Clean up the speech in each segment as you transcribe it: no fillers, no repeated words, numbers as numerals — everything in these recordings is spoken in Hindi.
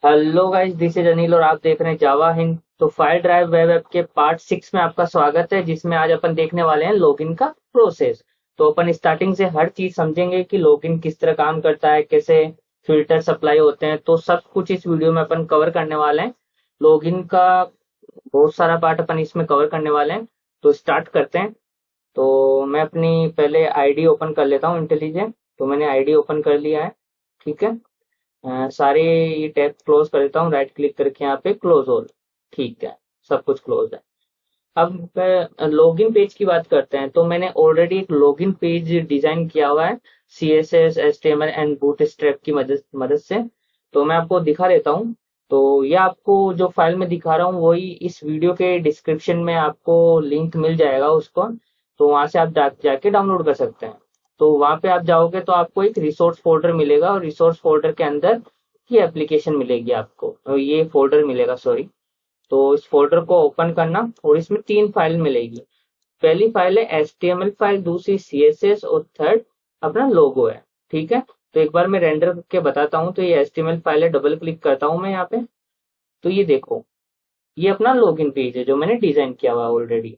Hello guys, this is Anil और आप देख रहे हैं जावा हिंद। तो फाइल ड्राइव वेब ऐप के पार्ट 6 में आपका स्वागत है, जिसमें आज अपन देखने वाले हैं लॉगिन का प्रोसेस। तो अपन स्टार्टिंग से हर चीज समझेंगे कि लॉगिन किस तरह काम करता है, कैसे फिल्टर सप्लाई होते हैं, तो सब कुछ इस वीडियो में अपन कवर करने वाले हैं। लॉगिन का बहुत सारा पार्ट अपन इसमें कवर करने वाले हैं। तो स्टार्ट करते हैं। तो मैं अपनी पहले आईडी ओपन कर लेता हूँ, इंटेलिजेंट। तो मैंने आईडी ओपन कर लिया है। ठीक है। सारे ये टैब क्लोज कर देता हूँ, राइट क्लिक करके यहाँ पे क्लोज ऑल। ठीक है। सब कुछ क्लोज है। अब लॉगिन पेज की बात करते हैं। तो मैंने ऑलरेडी एक लॉगिन पेज डिजाइन किया हुआ है, CSS HTML एंड बूटस्ट्रैप की मदद से। तो मैं आपको दिखा देता हूँ। तो ये आपको जो फाइल में दिखा रहा हूँ वही इस वीडियो के डिस्क्रिप्शन में आपको लिंक मिल जाएगा उसको। तो वहां से आप जाके डाउनलोड कर सकते हैं। तो वहां पे आप जाओगे तो आपको एक रिसोर्स फोल्डर मिलेगा, और रिसोर्स फोल्डर के अंदर की एप्लीकेशन मिलेगी आपको, और ये फोल्डर मिलेगा, सॉरी। तो इस फोल्डर को ओपन करना, और इसमें 3 फाइल मिलेगी। पहली फाइल है HTML फाइल, दूसरी CSS, और थर्ड अपना लोगो है। ठीक है। तो एक बार मैं रेंडर करके बताता हूँ। तो ये HTML फाइल है, डबल क्लिक करता हूँ मैं यहाँ पे। तो ये देखो, ये अपना लॉगिन पेज है जो मैंने डिजाइन किया हुआ है ऑलरेडी।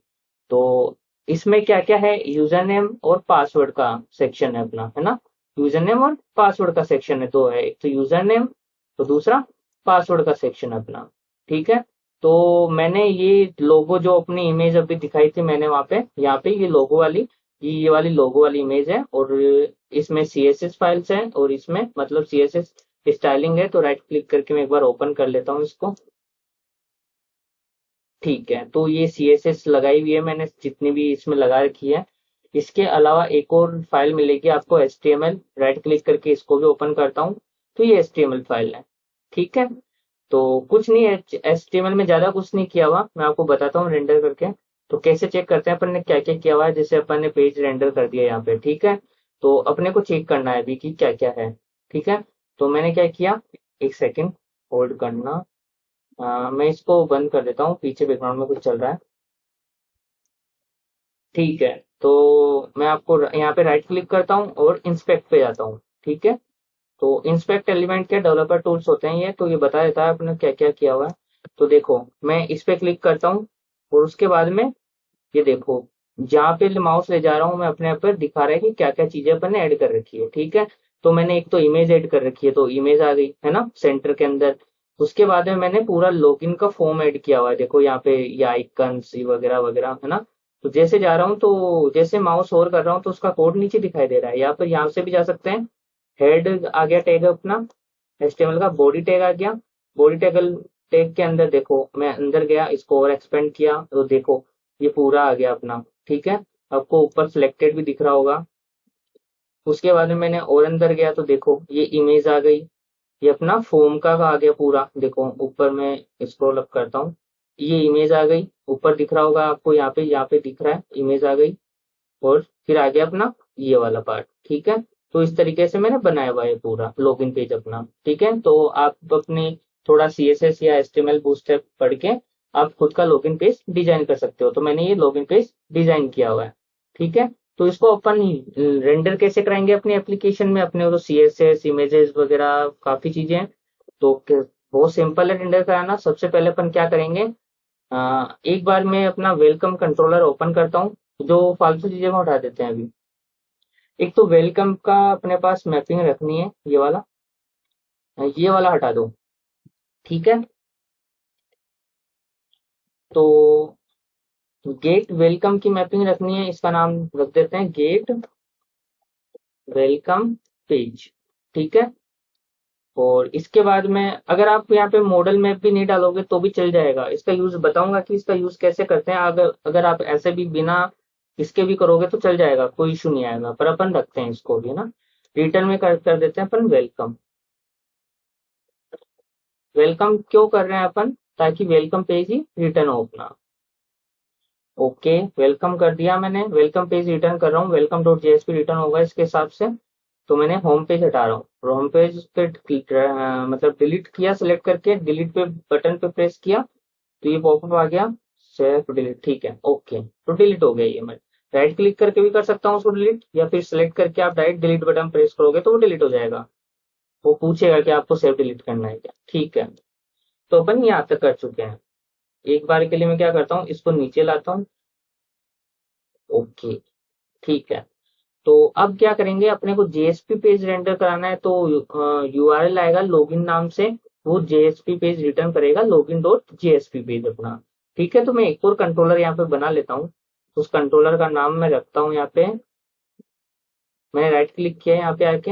तो इसमें क्या क्या है, यूजर नेम और पासवर्ड का सेक्शन है अपना, है ना। यूजर नेम और पासवर्ड का सेक्शन है, दो है, एक तो यूजर नेम, तो दूसरा पासवर्ड का सेक्शन अपना। ठीक है। तो मैंने ये लोगो जो अपनी इमेज अभी दिखाई थी मैंने वहां पे, यहाँ पे ये लोगो वाली, ये वाली लोगो वाली इमेज है। और इसमें CSS फाइल्स है, और इसमें मतलब CSS स्टाइलिंग है। तो राइट क्लिक करके मैं एक बार ओपन कर लेता हूँ इसको। ठीक है। तो ये CSS लगाई हुई है मैंने, जितनी भी इसमें लगा रखी है। इसके अलावा एक और फाइल मिलेगी आपको HTML, राइट क्लिक करके इसको भी ओपन करता हूँ। तो ये HTML फाइल है। ठीक है। तो कुछ नहीं है, HTML में ज्यादा कुछ नहीं किया हुआ, मैं आपको बताता हूँ रेंडर करके। तो कैसे चेक करते हैं अपन ने क्या क्या किया हुआ है, जैसे अपन ने पेज रेंडर कर दिया यहाँ पे। ठीक है। तो अपने को चेक करना है अभी कि क्या क्या है। ठीक है। तो मैंने क्या किया, एक सेकेंड होल्ड करना। मैं इसको बंद कर देता हूँ, पीछे बैकग्राउंड में कुछ चल रहा है। ठीक है। तो मैं आपको यहाँ पे राइट क्लिक करता हूँ और इंस्पेक्ट पे जाता हूँ। ठीक है। तो इंस्पेक्ट एलिमेंट के डेवलपर टूल्स होते हैं ये, तो ये बता देता है आपने क्या क्या किया हुआ है। तो देखो, मैं इस पे क्लिक करता हूँ, और उसके बाद में ये देखो, जहाँ पे माउस ले जा रहा हूँ मैं अपने आप पर दिखा रहा है कि क्या क्या चीजें अपन ने ऐड कर रखी है। ठीक है। तो मैंने एक तो इमेज ऐड कर रखी है, तो इमेज आ गई है ना सेंटर के अंदर। उसके बाद में मैंने पूरा लॉगिन का फॉर्म ऐड किया हुआ है, देखो यहाँ पे ये आइकन्स वगैरह वगैरह, है ना। तो जैसे जा रहा हूँ, तो जैसे माउस होवर कर रहा हूँ तो उसका कोड नीचे दिखाई दे रहा है। यहाँ पर यहाँ से भी जा सकते हैं। हेड आ गया टैग अपना, HTML का बॉडी टैग आ गया। बॉडी टैग टैग के अंदर देखो, मैं अंदर गया, इसको और एक्सपेंड किया, तो देखो ये पूरा आ गया अपना। ठीक है। आपको ऊपर सिलेक्टेड भी दिख रहा होगा। उसके बाद में मैंने और अंदर गया, तो देखो ये इमेज आ गई। ये अपना फोम का आ गया पूरा, देखो ऊपर मैं स्क्रॉल अप करता हूँ, ये इमेज आ गई। ऊपर दिख रहा होगा आपको, यहाँ पे दिख रहा है, इमेज आ गई। और फिर आ गया अपना ये वाला पार्ट। ठीक है। तो इस तरीके से मैंने बनाया हुआ है पूरा लॉगिन पेज अपना। ठीक है। तो आप अपने थोड़ा CSS या HTML बूटस्ट्रैप पढ़ के आप खुद का लॉगिन पेज डिजाइन कर सकते हो। तो मैंने ये लॉगिन पेज डिजाइन किया हुआ है। ठीक है। तो इसको अपन रेंडर कैसे कराएंगे अपनी एप्लीकेशन में, अपने तो CSS इमेजेस वगैरह काफी चीजें हैं। तो बहुत सिंपल है रेंडर कराना। सबसे पहले अपन क्या करेंगे, एक बार मैं अपना वेलकम कंट्रोलर ओपन करता हूँ, जो फालतू चीजें में उठा देते हैं अभी। एक तो वेलकम का अपने पास मैपिंग रखनी है, ये वाला हटा दो। ठीक है। तो गेट वेलकम की मैपिंग रखनी है, इसका नाम रख देते हैं गेट वेलकम पेज। ठीक है। और इसके बाद में अगर आप यहाँ पे मॉडल मैप भी नहीं डालोगे तो भी चल जाएगा। इसका यूज बताऊंगा कि इसका यूज कैसे करते हैं। अगर अगर आप ऐसे भी बिना इसके भी करोगे तो चल जाएगा, कोई इशू नहीं आएगा, पर अपन रखते हैं इसको भी ना। रिटर्न में कर देते हैं अपन वेलकम। वेलकम क्यों कर रहे हैं अपन, ताकि वेलकम पेज ही रिटर्न हो अपना। ओके, वेलकम कर दिया मैंने, वेलकम पेज रिटर्न कर रहा हूँ, वेलकम डॉट जेएसपी रिटर्न होगा इसके हिसाब से। तो मैंने होम पेज हटा रहा हूँ, होम पेज पे मतलब डिलीट किया, सिलेक्ट करके डिलीट पे बटन पे प्रेस किया, तो ये पॉपअप आ गया, सेल्फ डिलीट। ठीक है, ओके, तो डिलीट हो गया ये। मैं राइट क्लिक करके भी कर सकता हूँ उसको डिलीट, या फिर सिलेक्ट करके आप डायरेक्ट डिलीट बटन प्रेस करोगे तो वो डिलीट हो जाएगा। वो पूछेगा कि आपको सेव डिलीट करना है क्या। ठीक है, तो अपन यहाँ तक कर चुके हैं। एक बार के लिए मैं क्या करता हूँ, इसको नीचे लाता हूँ। ओके, ठीक है। तो अब क्या करेंगे, अपने को जेएसपी पेज रेंडर कराना है, तो यूआरएल आएगा लॉगिन नाम से, वो जेएसपी पेज रिटर्न करेगा, लॉगिन डॉट जेएसपी पेज अपना। ठीक है, तो मैं एक और कंट्रोलर यहाँ पे बना लेता हूँ। उस कंट्रोलर का नाम मैं रखता हूँ यहाँ पे, मैंने राइट क्लिक किया है यहाँ पे आके,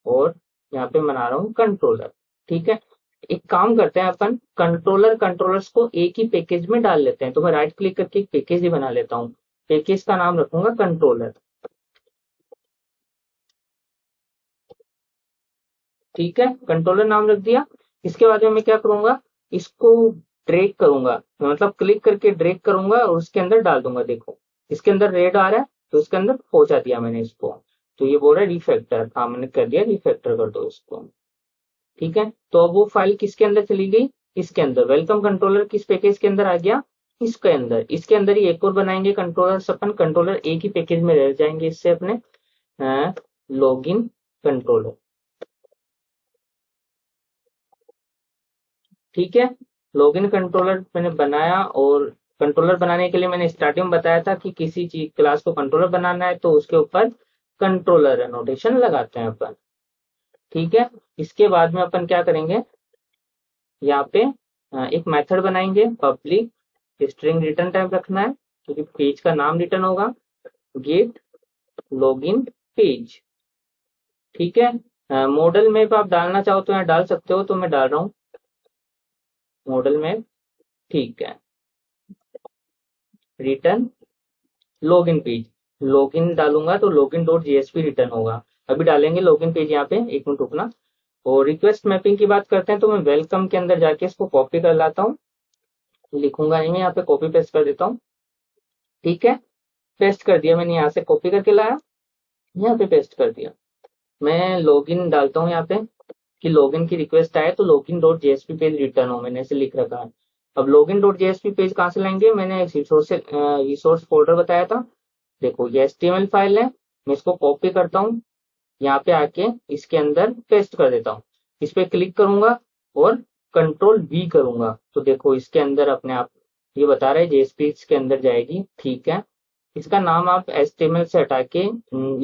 और यहाँ पे बना रहा हूँ कंट्रोलर। ठीक है, एक काम करते हैं, अपन कंट्रोलर्स को एक ही पैकेज में डाल लेते हैं। तो मैं राइट क्लिक करके एक पैकेज ही बना लेता हूँ। पैकेज का नाम रखूंगा कंट्रोलर। ठीक है, कंट्रोलर नाम रख दिया। इसके बाद में मैं क्या करूंगा, इसको ड्रैग करूंगा, मतलब क्लिक करके ड्रैग करूंगा और उसके अंदर डाल दूंगा। देखो इसके अंदर रेड आ रहा है, तो इसके अंदर पहुंचा दिया मैंने इसको। तो ये बोल रहा है रिफैक्टर, हाँ मैंने कर दिया, रिफैक्टर कर दो इसको। ठीक है, तो अब वो फाइल किसके अंदर चली गई, इसके अंदर। वेलकम कंट्रोलर किस पैकेज के अंदर आ गया, इसके अंदर। इसके अंदर ही एक और बनाएंगे कंट्रोलर, अपन कंट्रोलर एक ही पैकेज में रह जाएंगे इससे अपने, लॉगिन कंट्रोलर। ठीक है, लॉगिन कंट्रोलर मैंने बनाया, और कंट्रोलर बनाने के लिए मैंने स्टार्टिंग में बताया था कि किसी चीज क्लास को कंट्रोलर बनाना है तो उसके ऊपर कंट्रोलर नोटेशन लगाते हैं अपन। ठीक है, इसके बाद में अपन क्या करेंगे, यहाँ पे एक मेथड बनाएंगे पब्लिक, स्ट्रिंग रिटर्न टाइप रखना है क्योंकि पेज का नाम रिटर्न होगा, गेट लॉगिन पेज। ठीक है, मॉडल में आप डालना चाहो तो यहाँ डाल सकते हो, तो मैं डाल रहा हूँ मॉडल में। ठीक है, रिटर्न लॉगिन पेज, लॉगिन डालूंगा तो लॉगिन डॉट जेएसपी रिटर्न होगा। अभी डालेंगे लॉगिन पेज यहाँ पे, एक मिनट रुकना। और रिक्वेस्ट मैपिंग की बात करते हैं, तो मैं वेलकम के अंदर जाके इसको कॉपी कर लाता हूँ, लिखूंगा नहीं मैं यहाँ पे, कॉपी पेस्ट कर देता हूँ। ठीक है, पेस्ट कर दिया मैंने, यहाँ से कॉपी करके लाया, यहाँ पे पेस्ट कर दिया। मैं लॉगिन डालता हूँ यहाँ पे कि लॉगिन की रिक्वेस्ट आए तो login dot JSP page return हो, मैंने ऐसे लिख रखा है। अब लॉगिन डॉट जेएसपी पेज कहाँ से लाएंगे, मैंने रिसोर्स फोल्डर बताया था। देखो ये HTML फाइल है, मैं इसको कॉपी करता हूँ, यहाँ पे आके इसके अंदर पेस्ट कर देता हूँ। इस पे क्लिक करूंगा और कंट्रोल V करूंगा, तो देखो इसके अंदर अपने आप ये बता रहा है जेएसपी के अंदर जाएगी। ठीक है, इसका नाम आप HTML से हटा के,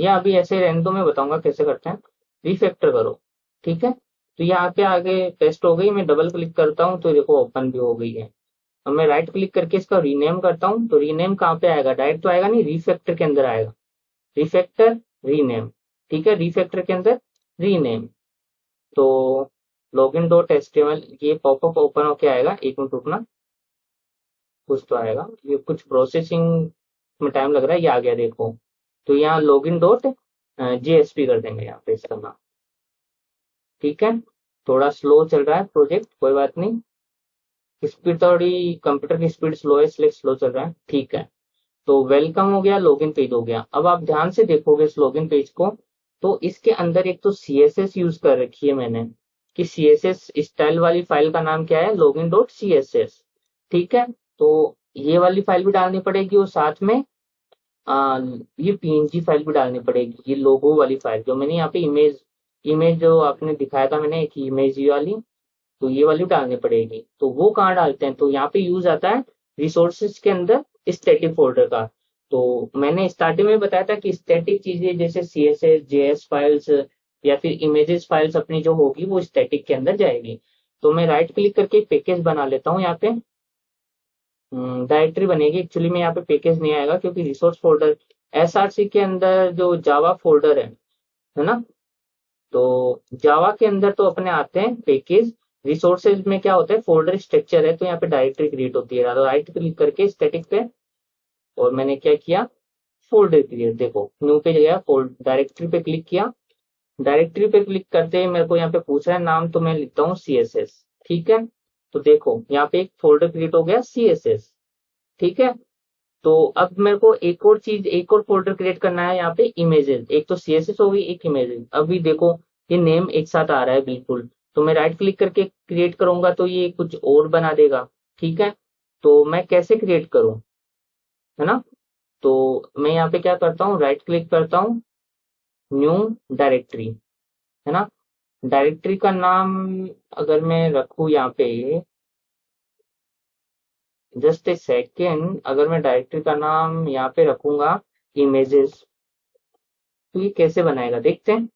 या अभी ऐसे रहने दो, मैं बताऊंगा कैसे करते हैं, रिफैक्टर करो। ठीक है, तो यहाँ पे आगे पेस्ट हो गई, मैं डबल क्लिक करता हूँ तो देखो ओपन भी हो गई है। अब मैं राइट क्लिक करके इसका रीनेम करता हूँ, तो रीनेम कहाँ पे आएगा, डायरेक्ट तो आएगा नहीं, रिफैक्टर के अंदर आएगा, रिफैक्टर रीनेम। ठीक है, रिफैक्टर के अंदर रीनेम, तो लॉगिन डॉट एचटीएमएल ये पॉपअप ओपन होके आएगा। एक मिनट रुकना, कुछ तो आएगा, ये कुछ प्रोसेसिंग में टाइम लग रहा है, ये आ गया देखो। तो यहाँ लॉगिन डॉट जेएसपी कर देंगे यहाँ पे इसका नाम। ठीक है, थोड़ा स्लो चल रहा है प्रोजेक्ट, कोई बात नहीं, स्पीड थोड़ी, कंप्यूटर की स्पीड स्लो है इसलिए स्लो चल रहा है। ठीक है, तो वेलकम हो गया, लॉगिन पेज हो गया। अब आप ध्यान से देखोगे इस लॉगिन पेज को, तो इसके अंदर एक तो CSS यूज कर रखी है मैंने, कि CSS स्टाइल वाली फाइल का नाम क्या है, लॉगिन डॉट CSS। ठीक है, तो ये वाली फाइल भी डालनी पड़ेगी, और साथ में ये PNG फाइल भी डालनी पड़ेगी, ये लोगो वाली फाइल जो मैंने यहाँ पे इमेज इमेज जो आपने दिखाया था मैंने, एक इमेज वाली, तो ये वाली डालनी पड़ेगी। तो वो कहाँ डालते हैं, तो यहाँ पे यूज आता है रिसोर्सेज के अंदर स्टैटिक फोल्डर का। तो मैंने स्टार्टिंग में बताया था कि स्टैटिक चीजें जैसे CSS JS फाइल्स या फिर इमेजेस फाइल्स अपनी जो होगी वो स्टैटिक के अंदर जाएगी। तो मैं राइट क्लिक करके पैकेज बना लेता हूँ यहाँ पे, डायरेक्टरी बनेगी एक्चुअली में, यहाँ पे पैकेज नहीं आएगा क्योंकि रिसोर्स फोल्डर SRC के अंदर जो जावा फोल्डर है ना, तो जावा के अंदर तो अपने आते हैं पैकेज, रिसोर्सेज में क्या होता है, फोल्डर स्ट्रक्चर है, तो यहाँ पे डायरेक्टरी क्रिएट होती है। तो राइट क्लिक करके स्टैटिक पे, और मैंने क्या किया, फोल्डर क्रिएट, देखो न्यू पे गया, फोल्ड डायरेक्टरी पे क्लिक किया। डायरेक्टरी पे क्लिक करते ही मेरे को यहाँ पे पूछ रहा है नाम, तो मैं लिखता हूँ CSS। ठीक है, तो देखो यहाँ पे एक फोल्डर क्रिएट हो गया CSS। ठीक है, तो अब मेरे को एक और फोल्डर क्रिएट करना है यहाँ पे, इमेजेस। एक तो CSS हो गई, एक इमेजेस। अभी देखो ये नेम एक साथ आ रहा है बिल्कुल, तो मैं राइट क्लिक करके क्रिएट करूंगा तो ये कुछ और बना देगा। ठीक है, तो मैं कैसे क्रिएट करूं, है ना, तो मैं यहाँ पे क्या करता हूँ, राइट क्लिक करता हूँ, न्यू डायरेक्टरी, है ना, डायरेक्टरी का नाम अगर मैं रखूँ यहाँ पे, जस्ट ए सेकेंड, अगर मैं डायरेक्टरी का नाम यहाँ पे रखूंगा इमेजेस, तो ये कैसे बनाएगा देखते हैं।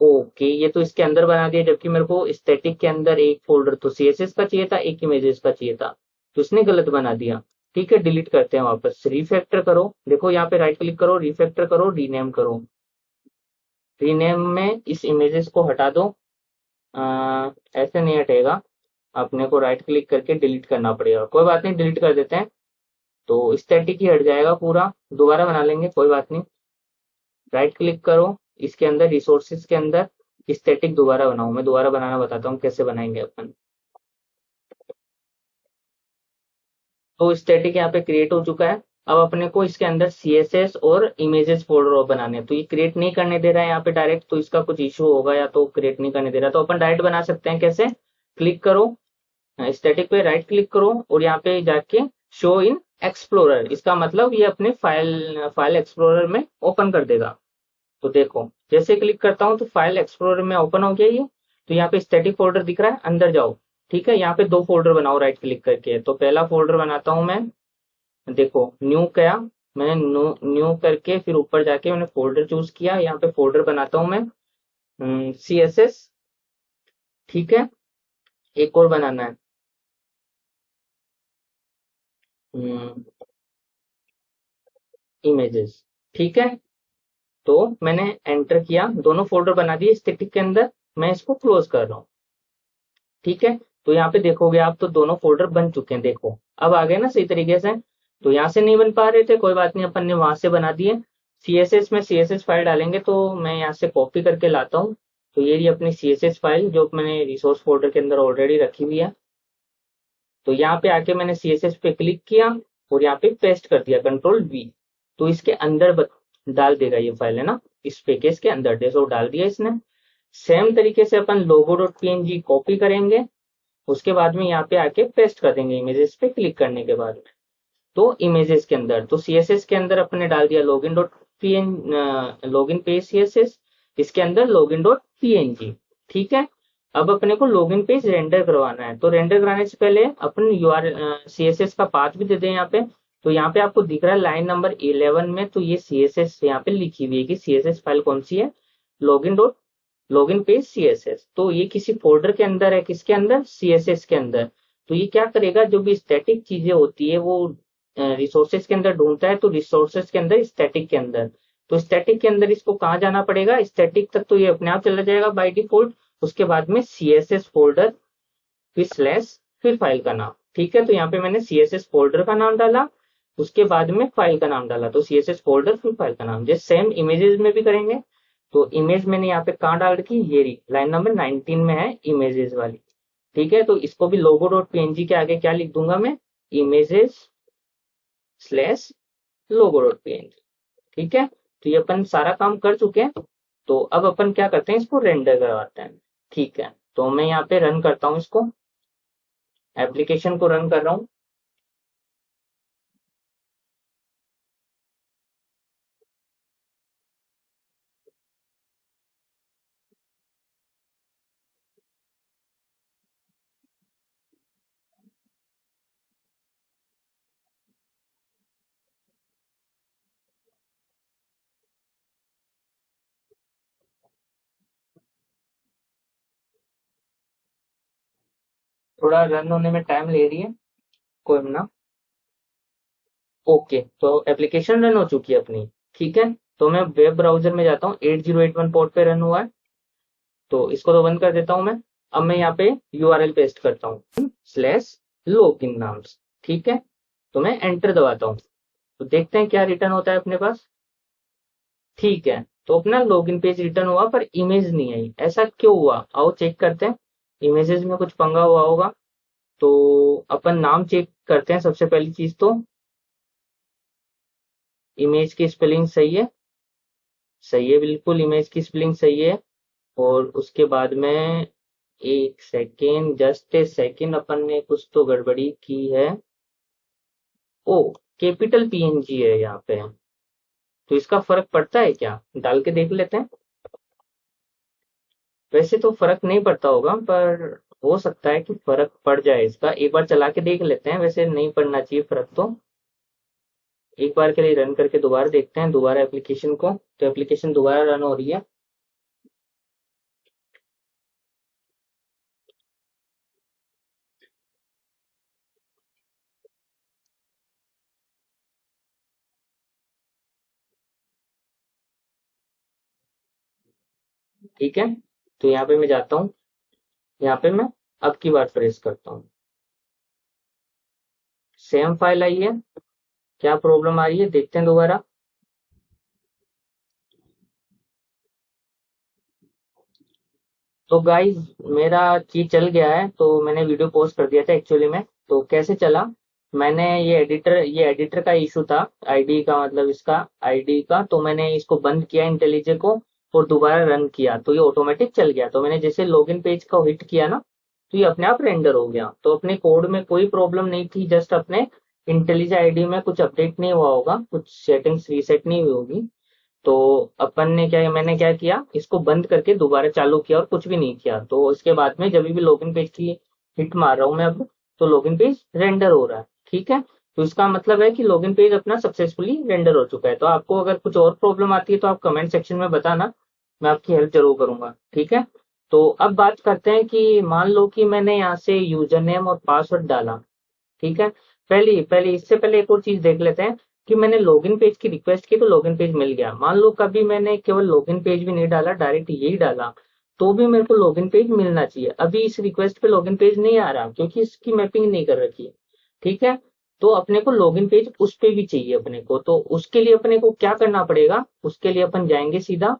ओके, ये तो इसके अंदर बना दिया, जबकि मेरे को स्टैटिक के अंदर एक फोल्डर तो सीएसएस का चाहिए था, एक इमेजेस का चाहिए था, तो इसने गलत बना दिया। ठीक है, डिलीट करते हैं, वापस रिफैक्टर करो, देखो यहाँ पे राइट क्लिक करो, रिफैक्टर करो, रीनेम करो। रीनेम में इस इमेजेस को हटा दो। ऐसे नहीं हटेगा, अपने को राइट क्लिक करके डिलीट करना पड़ेगा, कोई बात नहीं, डिलीट कर देते हैं। तो स्टैटिक ही हट जाएगा पूरा, दोबारा बना लेंगे, कोई बात नहीं। राइट क्लिक करो, इसके अंदर रिसोर्सेज के अंदर स्टैटिक दोबारा बनाओ, मैं दोबारा बनाना बताता हूँ कैसे बनाएंगे अपन। तो स्टैटिक यहाँ पे क्रिएट हो चुका है। अब अपने को इसके अंदर सीएसएस और इमेजेस फोल्डर बनाने हैं, तो ये क्रिएट नहीं करने दे रहा है यहाँ पे डायरेक्ट, तो इसका कुछ इशू होगा, या तो क्रिएट नहीं करने दे रहा, तो अपन डायरेक्ट बना सकते हैं कैसे। क्लिक करो, स्टैटिक पे राइट क्लिक करो, और यहाँ पे जाके शो इन एक्सप्लोरर, इसका मतलब ये अपने फाइल एक्सप्लोरर में ओपन कर देगा। तो देखो, जैसे क्लिक करता हूँ तो फाइल एक्सप्लोरर में ओपन हो गया ये। तो यहाँ पे स्टैटिक फोल्डर दिख रहा है, अंदर जाओ। ठीक है, यहाँ पे दो फोल्डर बनाओ राइट क्लिक करके, तो पहला फोल्डर बनाता हूँ मैं, देखो न्यू क्या, मैंने न्यू करके फिर ऊपर जाके मैंने फोल्डर चूज किया, यहाँ पे फोल्डर बनाता हूँ मैं CSS। ठीक है, एक और बनाना है, इमेजेस। ठीक है, तो मैंने एंटर किया, दोनों फोल्डर बना दिए स्टैटिक के अंदर, मैं इसको क्लोज कर रहा हूँ। ठीक है, तो यहाँ पे देखोगे आप तो दोनों फोल्डर बन चुके हैं, देखो अब आ गए ना सही तरीके से। तो यहाँ से नहीं बन पा रहे थे, कोई बात नहीं, अपन ने वहां से बना दिए। सीएसएस में सीएसएस फाइल डालेंगे, तो मैं यहाँ से कॉपी करके लाता हूँ। तो ये रही अपनी सीएसएस फाइल जो मैंने रिसोर्स फोल्डर के अंदर ऑलरेडी रखी हुई है। तो यहाँ पे आके मैंने सीएसएस पे क्लिक किया और यहाँ पे पेस्ट कर दिया, कंट्रोल V। तो इसके अंदर डाल देगा ये फाइल, है ना, इस पैकेज के अंदर जैसे वो डाल दिया इसने। सेम तरीके से अपन logo.png कॉपी करेंगे, उसके बाद में यहाँ पे आके पेस्ट कर देंगे इमेजेस पे क्लिक करने के बाद में। तो इमेजेस के अंदर, तो सीएसएस के अंदर अपने डाल दिया लॉगिन पेज सीएसएस, इसके अंदर login.png। ठीक है, अब अपने को लॉगिन पेज रेंडर करवाना है, तो रेंडर कराने से पहले अपन CSS का पाथ भी दे दें यहाँ पे। तो यहाँ पे आपको दिख रहा है लाइन नंबर 11 में, तो ये CSS यहाँ पे लिखी हुई है कि CSS फाइल कौन सी है, लॉगिन पेज CSS। तो ये किसी फोल्डर के अंदर है, किसके अंदर, CSS के अंदर। तो ये क्या करेगा, जो भी स्टैटिक चीजें होती है वो रिसोर्सेज के अंदर ढूंढता है, तो रिसोर्सेज के अंदर स्टैटिक के अंदर, तो स्टैटिक के अंदर इसको कहाँ जाना पड़ेगा, स्टैटिक तक तो ये अपने आप चला जाएगा बाय डिफॉल्ट। उसके बाद में CSS फोल्डर, फिर स्लैश, फिर फाइल का नाम। ठीक है, तो यहाँ पे मैंने CSS फोल्डर का नाम डाला, उसके बाद में फाइल का नाम डाला, तो CSS फोल्डर फिर फाइल का नाम। जैसे सेम इमेजेस में भी करेंगे। तो इमेज मैंने यहाँ पे कहाँ डाल रखी, ये रही लाइन नंबर 19 में है इमेजेस वाली। ठीक है, तो इसको भी logo.png के आगे क्या लिख दूंगा मैं, इमेजेस स्लैश logo.png। ठीक है, तो ये अपन सारा काम कर चुके हैं। तो अब अपन क्या करते हैं, इसको रेंडर करवाते हैं। ठीक है, तो मैं यहाँ पे रन करता हूँ, इसको एप्लीकेशन को रन कर रहा हूँ। थोड़ा रन होने में टाइम ले रही है, कोई ना। ओके, तो एप्लीकेशन रन हो चुकी है अपनी। ठीक है, तो मैं वेब ब्राउजर में जाता हूँ, 8081 पोर्ट पे रन हुआ है, तो इसको तो बंद कर देता हूँ मैं। अब मैं यहाँ पे URL पेस्ट करता हूँ, स्लैश login नाम से। ठीक है, तो मैं एंटर दबाता हूँ, तो देखते हैं क्या रिटर्न होता है अपने पास। ठीक है, तो अपना लॉगिन पेज रिटर्न हुआ, पर इमेज नहीं आई, ऐसा क्यों हुआ, आओ चेक करते हैं। इमेजेस में कुछ पंगा हुआ होगा, तो अपन नाम चेक करते हैं सबसे पहली चीज तो। इमेज की स्पेलिंग सही है, सही है बिल्कुल, इमेज की स्पेलिंग सही है। और उसके बाद में, एक सेकेंड, जस्ट ए सेकेंड, अपन ने कुछ तो गड़बड़ी की है। ओ, कैपिटल PNG है यहाँ पे, तो इसका फर्क पड़ता है क्या, डाल के देख लेते हैं। वैसे तो फर्क नहीं पड़ता होगा, पर हो सकता है कि फर्क पड़ जाए इसका। एक बार चला के देख लेते हैं, वैसे नहीं पड़ना चाहिए फर्क तो। एक बार के लिए रन करके दोबारा देखते हैं दोबारा एप्लीकेशन को। तो एप्लीकेशन दोबारा रन हो रही है। ठीक है, तो यहाँ पे मैं जाता हूँ। यहाँ पे मैं अब की बार प्रेस करता हूँ। सेम फाइल आई है। क्या प्रॉब्लम आ रही है देखते हैं दोबारा। तो गाइज मेरा चीज चल गया है, तो मैंने वीडियो पोस्ट कर दिया था एक्चुअली में। तो कैसे चला, मैंने ये एडिटर का इशू था, आईडी का, मतलब इसका आईडी का। तो मैंने इसको बंद किया इंटेलिजे को और दोबारा रन किया, तो ये ऑटोमेटिक चल गया। तो मैंने जैसे लॉगिन पेज को हिट किया ना, तो ये अपने आप रेंडर हो गया। तो अपने कोड में कोई प्रॉब्लम नहीं थी, जस्ट अपने इंटेलिजे आईडी में कुछ अपडेट नहीं हुआ होगा, कुछ सेटिंग्स रीसेट नहीं हुई होगी। तो अपन ने क्या, मैंने क्या किया, इसको बंद करके दोबारा चालू किया और कुछ भी नहीं किया। तो इसके बाद में जब भी लॉगिन पेज की हिट मार रहा हूं मैं अब, तो लॉगिन पेज रेंडर हो रहा है। ठीक है, तो इसका मतलब है कि लॉगिन पेज अपना सक्सेसफुली रेंडर हो चुका है। तो आपको अगर कुछ और प्रॉब्लम आती है तो आप कमेंट सेक्शन में बताना, मैं आपकी हेल्प जरूर करूंगा। ठीक है, तो अब बात करते हैं कि मान लो कि मैंने यहाँ से यूजर नेम और पासवर्ड डाला। ठीक है, पहले पहले इससे पहले एक और चीज देख लेते हैं कि मैंने लॉगिन पेज की रिक्वेस्ट की तो लॉगिन पेज मिल गया। मान लो कभी मैंने केवल लॉगिन पेज भी नहीं डाला, डायरेक्ट यही डाला, तो भी मेरे को लॉगिन पेज मिलना चाहिए। अभी इस रिक्वेस्ट पे लॉगिन पेज नहीं आ रहा क्योंकि इसकी मैपिंग नहीं कर रखी है। ठीक है, तो अपने को लॉगिन पेज उस पे भी चाहिए अपने को। तो उसके लिए अपने को क्या करना पड़ेगा, उसके लिए अपन जाएंगे सीधा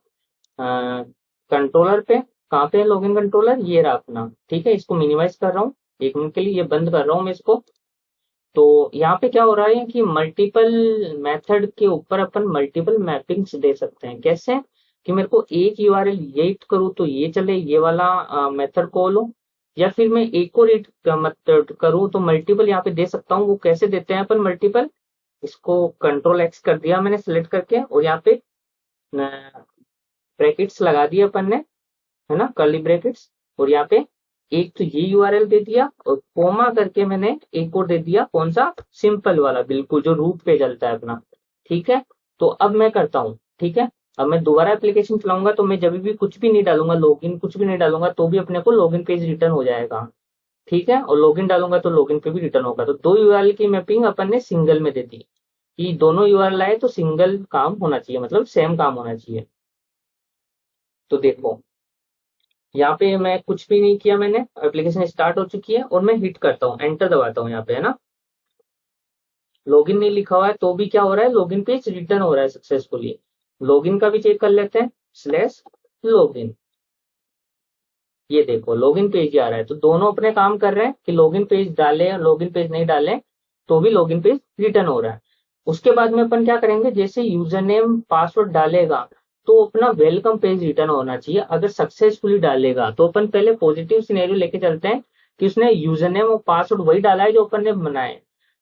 कंट्रोलर पे। कहाँ पे है लॉगिन कंट्रोलर, ये रहा अपना। ठीक है, इसको मिनिमाइज कर रहा हूँ 1 मिनट के लिए, ये बंद कर रहा हूँ मैं इसको। तो यहाँ पे क्या हो रहा है कि मल्टीपल मेथड के ऊपर अपन मल्टीपल मैपिंग्स दे सकते हैं। कैसे, कि मेरे को एक यूआरएल ये हिट करूँ तो ये चले, ये वाला मेथड कॉल हो, या फिर मैं एक और हिट मेथड करूँ तो मल्टीपल यहाँ पे दे सकता हूँ। वो कैसे देते हैं अपन मल्टीपल, इसको कंट्रोल एक्स कर दिया मैंने सिलेक्ट करके, और यहाँ पे ब्रैकेट्स लगा दिए अपन ने, है ना, कर्ली ब्रैकेट्स। और यहाँ पे एक तो ये यूआरएल दे दिया, और कोमा करके मैंने एक और दे दिया, कौन सा, सिंपल वाला, बिल्कुल जो रूट पे चलता है अपना। ठीक है, तो अब मैं करता हूँ। ठीक है, अब मैं दोबारा एप्लीकेशन चलाऊंगा तो मैं जब भी कुछ भी नहीं डालूंगा, लॉगिन कुछ भी नहीं डालूंगा, तो भी अपने को लॉगिन पेज रिटर्न हो जाएगा। ठीक है, और लॉगिन डालूंगा तो लॉगिन पे भी रिटर्न होगा। तो दो यूआरएल की मैपिंग अपन ने सिंगल में दे दी, कि दोनों यूआरएल आए तो सिंगल काम होना चाहिए, मतलब सेम काम होना चाहिए। तो देखो, यहाँ पे मैं कुछ भी नहीं किया, मैंने एप्लीकेशन स्टार्ट हो चुकी है और मैं हिट करता हूँ, एंटर दबाता हूँ यहाँ पे, है ना। लॉगिन नहीं लिखा हुआ है तो भी क्या हो रहा है, लॉगिन पेज रिटर्न हो रहा है सक्सेसफुली। लॉगिन का भी चेक कर लेते हैं, स्लैश लॉगिन, ये देखो लॉगिन पेज ही आ रहा है। तो दोनों अपने काम कर रहे हैं कि लॉगिन पेज डाले लॉगिन पेज नहीं डाले तो भी लॉगिन पेज रिटर्न हो रहा है। उसके बाद में अपन क्या करेंगे, जैसे यूजर नेम पासवर्ड डालेगा तो अपना वेलकम पेज रिटर्न होना चाहिए। अगर सक्सेसफुली डालेगा तो अपन पहले पॉजिटिव सिनेरियो लेके चलते हैं कि उसने यूजर नेम और पासवर्ड वही डाला है जो अपन ने बनाए।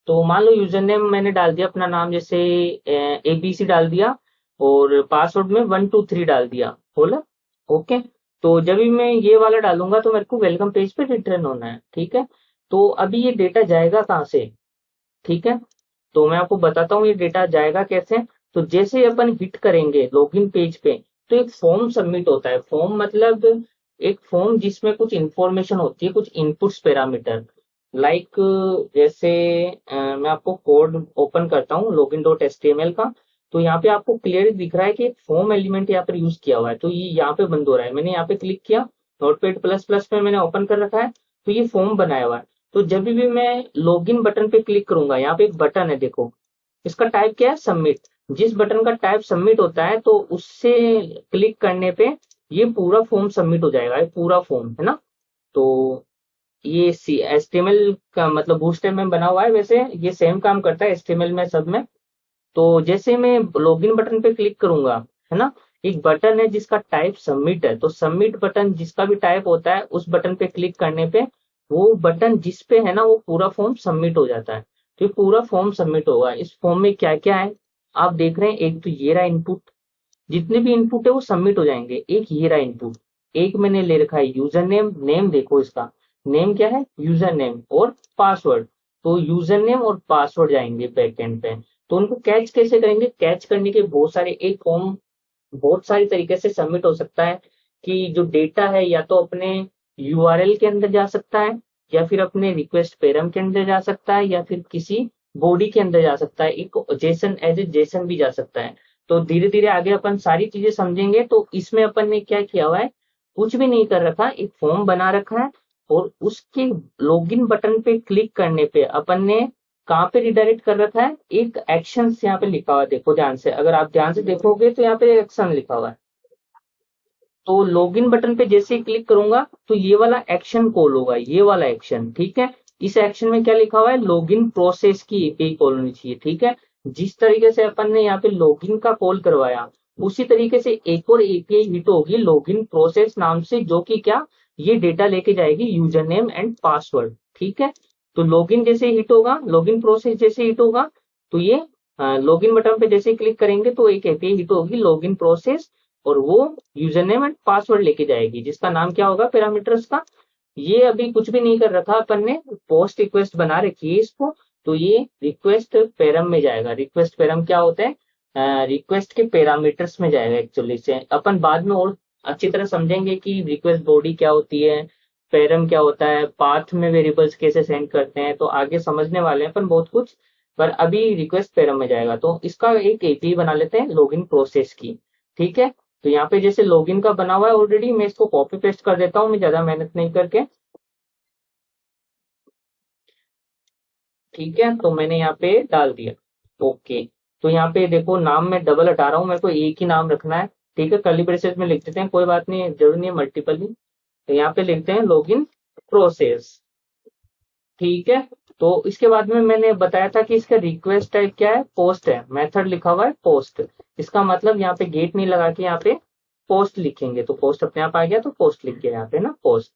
तो मान लो यूजर नेम मैंने डाल दिया अपना नाम, जैसे ABC डाल दिया, और पासवर्ड में 123 डाल दिया, बोला ओके। तो जब भी मैं ये वाला डालूंगा तो मेरे को वेलकम पेज पे रिटर्न होना है। ठीक है, तो अभी ये डेटा जाएगा कहाँ से, ठीक है, तो मैं आपको बताता हूँ ये डेटा जाएगा कैसे। तो जैसे अपन हिट करेंगे लॉगिन पेज पे, तो एक फॉर्म सबमिट होता है। फॉर्म मतलब एक फॉर्म जिसमें कुछ इंफॉर्मेशन होती है, कुछ इनपुट्स पैरामीटर, लाइक जैसे मैं आपको कोड ओपन करता हूँ लॉगिन डॉट एचटीएमएल का। तो यहाँ पे आपको क्लियर दिख रहा है कि एक फॉर्म एलिमेंट यहाँ पर यूज किया हुआ है। तो ये यहाँ पे बंद हो रहा है, मैंने यहाँ पे क्लिक किया, नोटपैड प्लस प्लस में मैंने ओपन कर रखा है, तो ये फॉर्म बनाया हुआ है। तो जब भी मैं लॉगिन बटन पे क्लिक करूंगा, यहाँ पे एक बटन है देखो, इसका टाइप क्या है, सबमिट। जिस बटन का टाइप सबमिट होता है तो उससे क्लिक करने पे ये पूरा फॉर्म सबमिट हो जाएगा, ये पूरा फॉर्म, है ना। तो ये HTML का मतलब बूटस्ट्रैप में बना हुआ है, वैसे ये सेम काम करता है HTML में सब में। तो जैसे मैं लॉगिन बटन पे क्लिक करूंगा, है ना, एक बटन है जिसका टाइप सबमिट है, तो सबमिट बटन जिसका भी टाइप होता है उस बटन पे क्लिक करने पे वो बटन जिस पे है ना वो पूरा फॉर्म सबमिट हो जाता है। तो ये पूरा फॉर्म सबमिट होगा। इस फॉर्म में क्या क्या है आप देख रहे हैं, एक तो ये रहा इनपुट, जितने भी इनपुट है वो सबमिट हो जाएंगे। एक ये रहा इनपुट, एक मैंने ले रखा है यूजर नेम, नेम देखो इसका नेम क्या है, यूजर नेम और पासवर्ड। तो यूजर नेम और पासवर्ड जाएंगे बैकएंड पे। तो उनको कैच कैसे करेंगे, कैच करने के बहुत सारे एक फॉर्म बहुत सारी तरीके से सबमिट हो सकता है कि जो डेटा है या तो अपने यूआरएल के अंदर जा सकता है, या फिर अपने रिक्वेस्ट पैरम के अंदर जा सकता है, या फिर किसी बॉडी के अंदर जा सकता है, एक जेसन एज ए जेसन भी जा सकता है। तो धीरे धीरे आगे अपन सारी चीजें समझेंगे। तो इसमें अपन ने क्या किया हुआ है, कुछ भी नहीं कर रखा, एक फॉर्म बना रखा है और उसके लॉगिन बटन पे क्लिक करने पे अपन ने कहाँ पे रिडायरेक्ट कर रखा है, एक एक्शन यहाँ पे लिखा हुआ है। देखो ध्यान से, अगर आप ध्यान से देखोगे तो यहाँ पे एक्शन लिखा हुआ है। तो लॉगिन बटन पे जैसे ही क्लिक करूंगा तो ये वाला एक्शन कॉल होगा, ये वाला एक्शन, ठीक है। इस एक्शन में क्या लिखा हुआ है, लॉगिन प्रोसेस की एपीआई कॉल होनी चाहिए, ठीक है। जिस तरीके से अपन ने यहाँ पे लॉगिन का कॉल करवाया, उसी तरीके से एक और एपीआई हिट होगी लॉगिन प्रोसेस नाम से, जो कि क्या, ये डेटा लेके जाएगी यूजर नेम एंड पासवर्ड, ठीक है। तो लॉगिन जैसे हिट होगा, लॉगिन प्रोसेस जैसे हिट होगा, तो ये लॉगिन बटन पे जैसे क्लिक करेंगे तो एक एपीआई हिट होगी लॉगिन प्रोसेस, और वो यूजर नेम एंड पासवर्ड लेके जाएगी, जिसका नाम क्या होगा, पैरामीटर्स का। ये अभी कुछ भी नहीं कर रखा अपन ने, पोस्ट रिक्वेस्ट बना रखी है इसको। तो ये रिक्वेस्ट पैरम में जाएगा। रिक्वेस्ट पैरम क्या होता है, रिक्वेस्ट के पैरामीटर्स में जाएगा एक्चुअली से। अपन बाद में और अच्छी तरह समझेंगे कि रिक्वेस्ट बॉडी क्या होती है, पैरम क्या होता है, पाथ में वेरिएबल्स कैसे सेंड करते हैं, तो आगे समझने वाले हैं अपन बहुत कुछ। पर अभी रिक्वेस्ट पैरम में जाएगा। तो इसका एक एपीआई बना लेते हैं लॉगिन प्रोसेस की, ठीक है। तो यहाँ पे जैसे लॉगिन का बना हुआ है ऑलरेडी, मैं इसको कॉपी पेस्ट कर देता हूँ, मैं ज्यादा मेहनत नहीं करके, ठीक है। तो मैंने यहाँ पे डाल दिया, ओके। तो यहाँ पे देखो नाम में डबल हटा रहा हूँ, मेरे को एक ही नाम रखना है, ठीक है। कर्ली ब्रेसेस में लिख देते हैं, कोई बात नहीं, जरूरी नहीं है मल्टीपल ही। तो यहाँ पे लिखते हैं लॉगिन प्रोसेस, ठीक है। तो इसके बाद में मैंने बताया था कि इसका रिक्वेस्ट टाइप क्या है, पोस्ट है, मेथड लिखा हुआ है पोस्ट। इसका मतलब यहाँ पे गेट नहीं लगा के यहाँ पे पोस्ट लिखेंगे, तो पोस्ट अपने आप आ गया, तो पोस्ट लिख के यहाँ पे ना पोस्ट।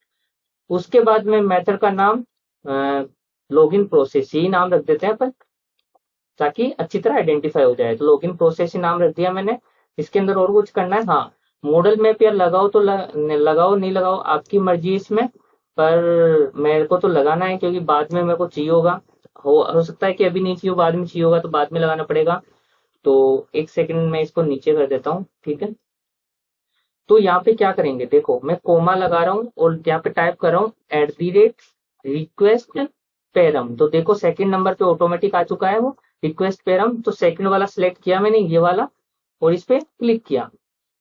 उसके बाद में मेथड का नाम लॉगिन प्रोसेस ही नाम रख देते हैं अपन, ताकि अच्छी तरह आइडेंटिफाई हो जाए। तो लॉगिन प्रोसेस ही नाम रख दिया मैंने। इसके अंदर और कुछ करना है, हाँ, मॉडल मैप या लगाओ तो लगाओ, नहीं लगाओ आपकी मर्जी इसमें, पर मेरे को तो लगाना है क्योंकि बाद में मेरे को चाहिए होगा। हो सकता है कि अभी नहीं चाहिए, बाद में चाहिए होगा, तो बाद में लगाना पड़ेगा। तो एक सेकंड में इसको नीचे कर देता हूँ, ठीक है। तो यहाँ पे क्या करेंगे, देखो मैं कोमा लगा रहा हूँ और यहाँ पे टाइप कर रहा हूँ @request पैरम। तो देखो सेकंड नंबर पे ऑटोमेटिक आ चुका है वो रिक्वेस्ट पैरम। तो सेकंड वाला सिलेक्ट किया मैंने, ये वाला, और इस पे क्लिक किया,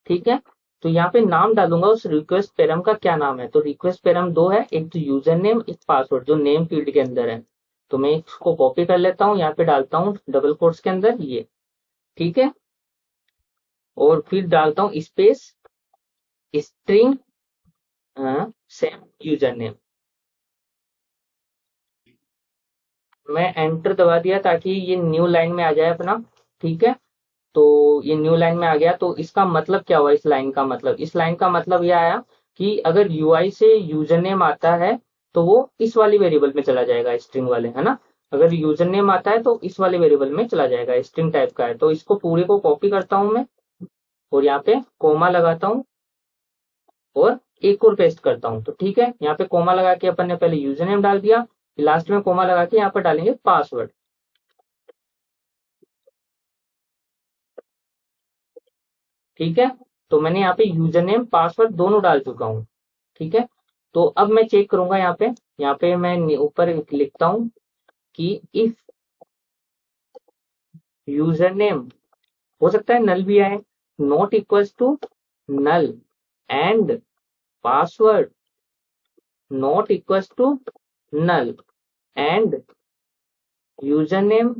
ठीक है। तो यहाँ पे नाम डालूंगा उस रिक्वेस्ट पैरम का, क्या नाम है। तो रिक्वेस्ट पैरम दो है, एक तो यूजर नेम, एक पासवर्ड, जो नेम फील्ड के अंदर है। तो मैं इसको कॉपी कर लेता हूँ, यहाँ पे डालता हूँ डबल कोट्स के अंदर ये, ठीक है। और फिर डालता हूँ space string same user name. मैं एंटर दबा दिया ताकि ये न्यू लाइन में आ जाए अपना, ठीक है। तो ये न्यू लाइन में आ गया। तो इसका मतलब क्या हुआ, इस लाइन का मतलब, इस लाइन का मतलब यह आया कि अगर यूआई से यूजर नेम आता है तो वो इस वाली वेरिएबल में चला जाएगा, स्ट्रिंग वाले, है ना। अगर यूजर नेम आता है तो इस वाले वेरिएबल में चला जाएगा, स्ट्रिंग टाइप का है। तो इसको पूरे को कॉपी करता हूं मैं, और यहाँ पे कोमा लगाता हूँ और एक और पेस्ट करता हूँ। तो ठीक है, यहाँ पे कोमा लगा के अपन ने पहले यूजर नेम डाल दिया, लास्ट में कोमा लगा के यहाँ पर डालेंगे पासवर्ड, ठीक है। तो मैंने यहाँ पे यूजर नेम पासवर्ड दोनों डाल चुका हूँ, ठीक है। तो अब मैं चेक करूंगा, यहाँ पे मैं ऊपर लिखता हूँ कि इफ यूजर नेम, हो सकता है नल भी आए, not equals to null, and password not equals to null, and user name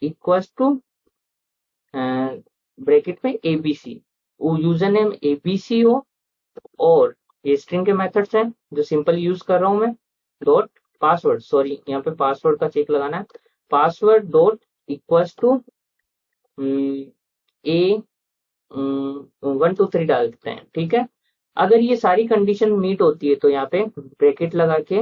equals to bracket में एबीसी, वो यूजर नेम एबीसी हो, और ये स्ट्रिंग के मेथड्स हैं जो सिंपल यूज कर रहा हूं मैं, डॉट पासवर्ड, सॉरी यहाँ पे पासवर्ड का चेक लगाना है, password dot equals to A 1 2 3 डाल देते हैं, ठीक है। अगर ये सारी कंडीशन मीट होती है तो यहाँ पे ब्रैकेट लगा के,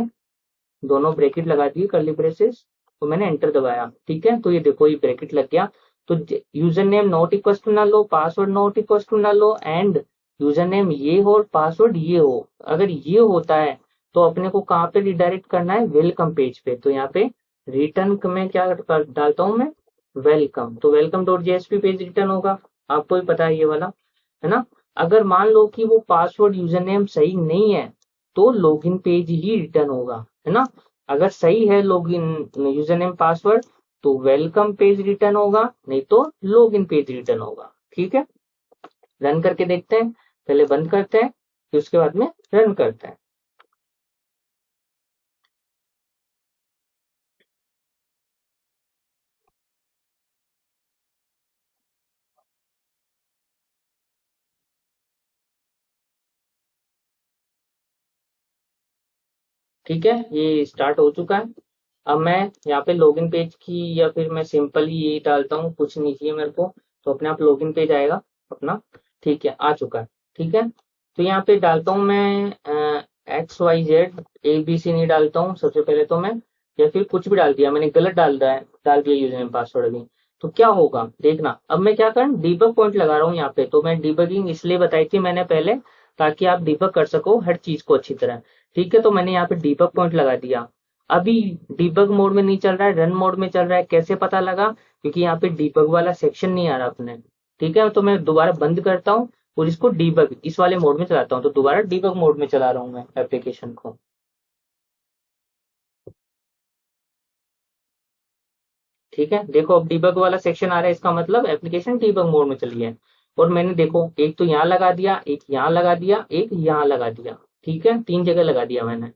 दोनों ब्रैकेट लगा दिए कर्ली ब्रेसेस, तो मैंने एंटर दबाया, ठीक है। तो ये देखो ये ब्रैकेट लग गया। तो user name not equal to null हो, password not equal to null हो, एंड यूजर नेम ये हो और पासवर्ड ये हो, अगर ये होता है तो अपने को कहाँ पे रिडायरेक्ट करना है, वेलकम पेज पे। तो यहाँ पे रिटर्न में क्या डालता हूँ मैं, वेलकम, तो welcome dot JSP page return होगा, आपको भी पता है ये वाला, है ना। अगर मान लो कि वो पासवर्ड यूजर नेम सही नहीं है तो लॉगिन पेज ही रिटर्न होगा, है ना। अगर सही है लॉगिन यूजर नेम पासवर्ड तो वेलकम पेज रिटर्न होगा, नहीं तो लॉगिन पेज रिटर्न होगा। ठीक है, रन करके देखते हैं, पहले बंद करते हैं फिर उसके बाद में रन करते हैं। ठीक है, ये स्टार्ट हो चुका है। अब मैं यहाँ पे लॉगिन पेज की, या फिर मैं सिंपल ही ये डालता हूँ, कुछ नहीं चाहिए मेरे को, तो अपने आप लॉगिन पेज आएगा अपना। ठीक है, आ चुका है। ठीक है, तो यहाँ पे डालता हूँ मैं XYZ, ABC नहीं डालता हूँ सबसे पहले तो मैं, या फिर कुछ भी डाल दिया मैंने, गलत डाल दिया यूजर नेम पासवर्ड अभी। तो क्या होगा देखना, अब मैं क्या करूँ, डीबग पॉइंट लगा रहा हूँ यहाँ पे। तो मैं डीबगिंग इसलिए बताई थी मैंने पहले, ताकि आप डीबग कर सको हर चीज को अच्छी तरह। ठीक है, तो मैंने यहाँ पे डीबग पॉइंट लगा दिया। अभी डीबग मोड में नहीं चल रहा है, रन मोड में चल रहा है। कैसे पता लगा, क्योंकि यहाँ पे डीबग वाला सेक्शन नहीं आ रहा अपने। ठीक है, तो मैं दोबारा बंद करता हूँ और इसको डीबग इस वाले मोड में चलाता हूँ। तो दोबारा डीबग मोड में चला रहा हूँ मैं एप्लीकेशन को। ठीक है, देखो अब डीबग वाला सेक्शन आ रहा है, इसका मतलब एप्लीकेशन डीबग मोड में चली है। और मैंने देखो एक तो यहाँ लगा दिया, एक यहाँ लगा दिया, एक यहाँ लगा दिया। ठीक है, 3 जगह लगा दिया मैंने।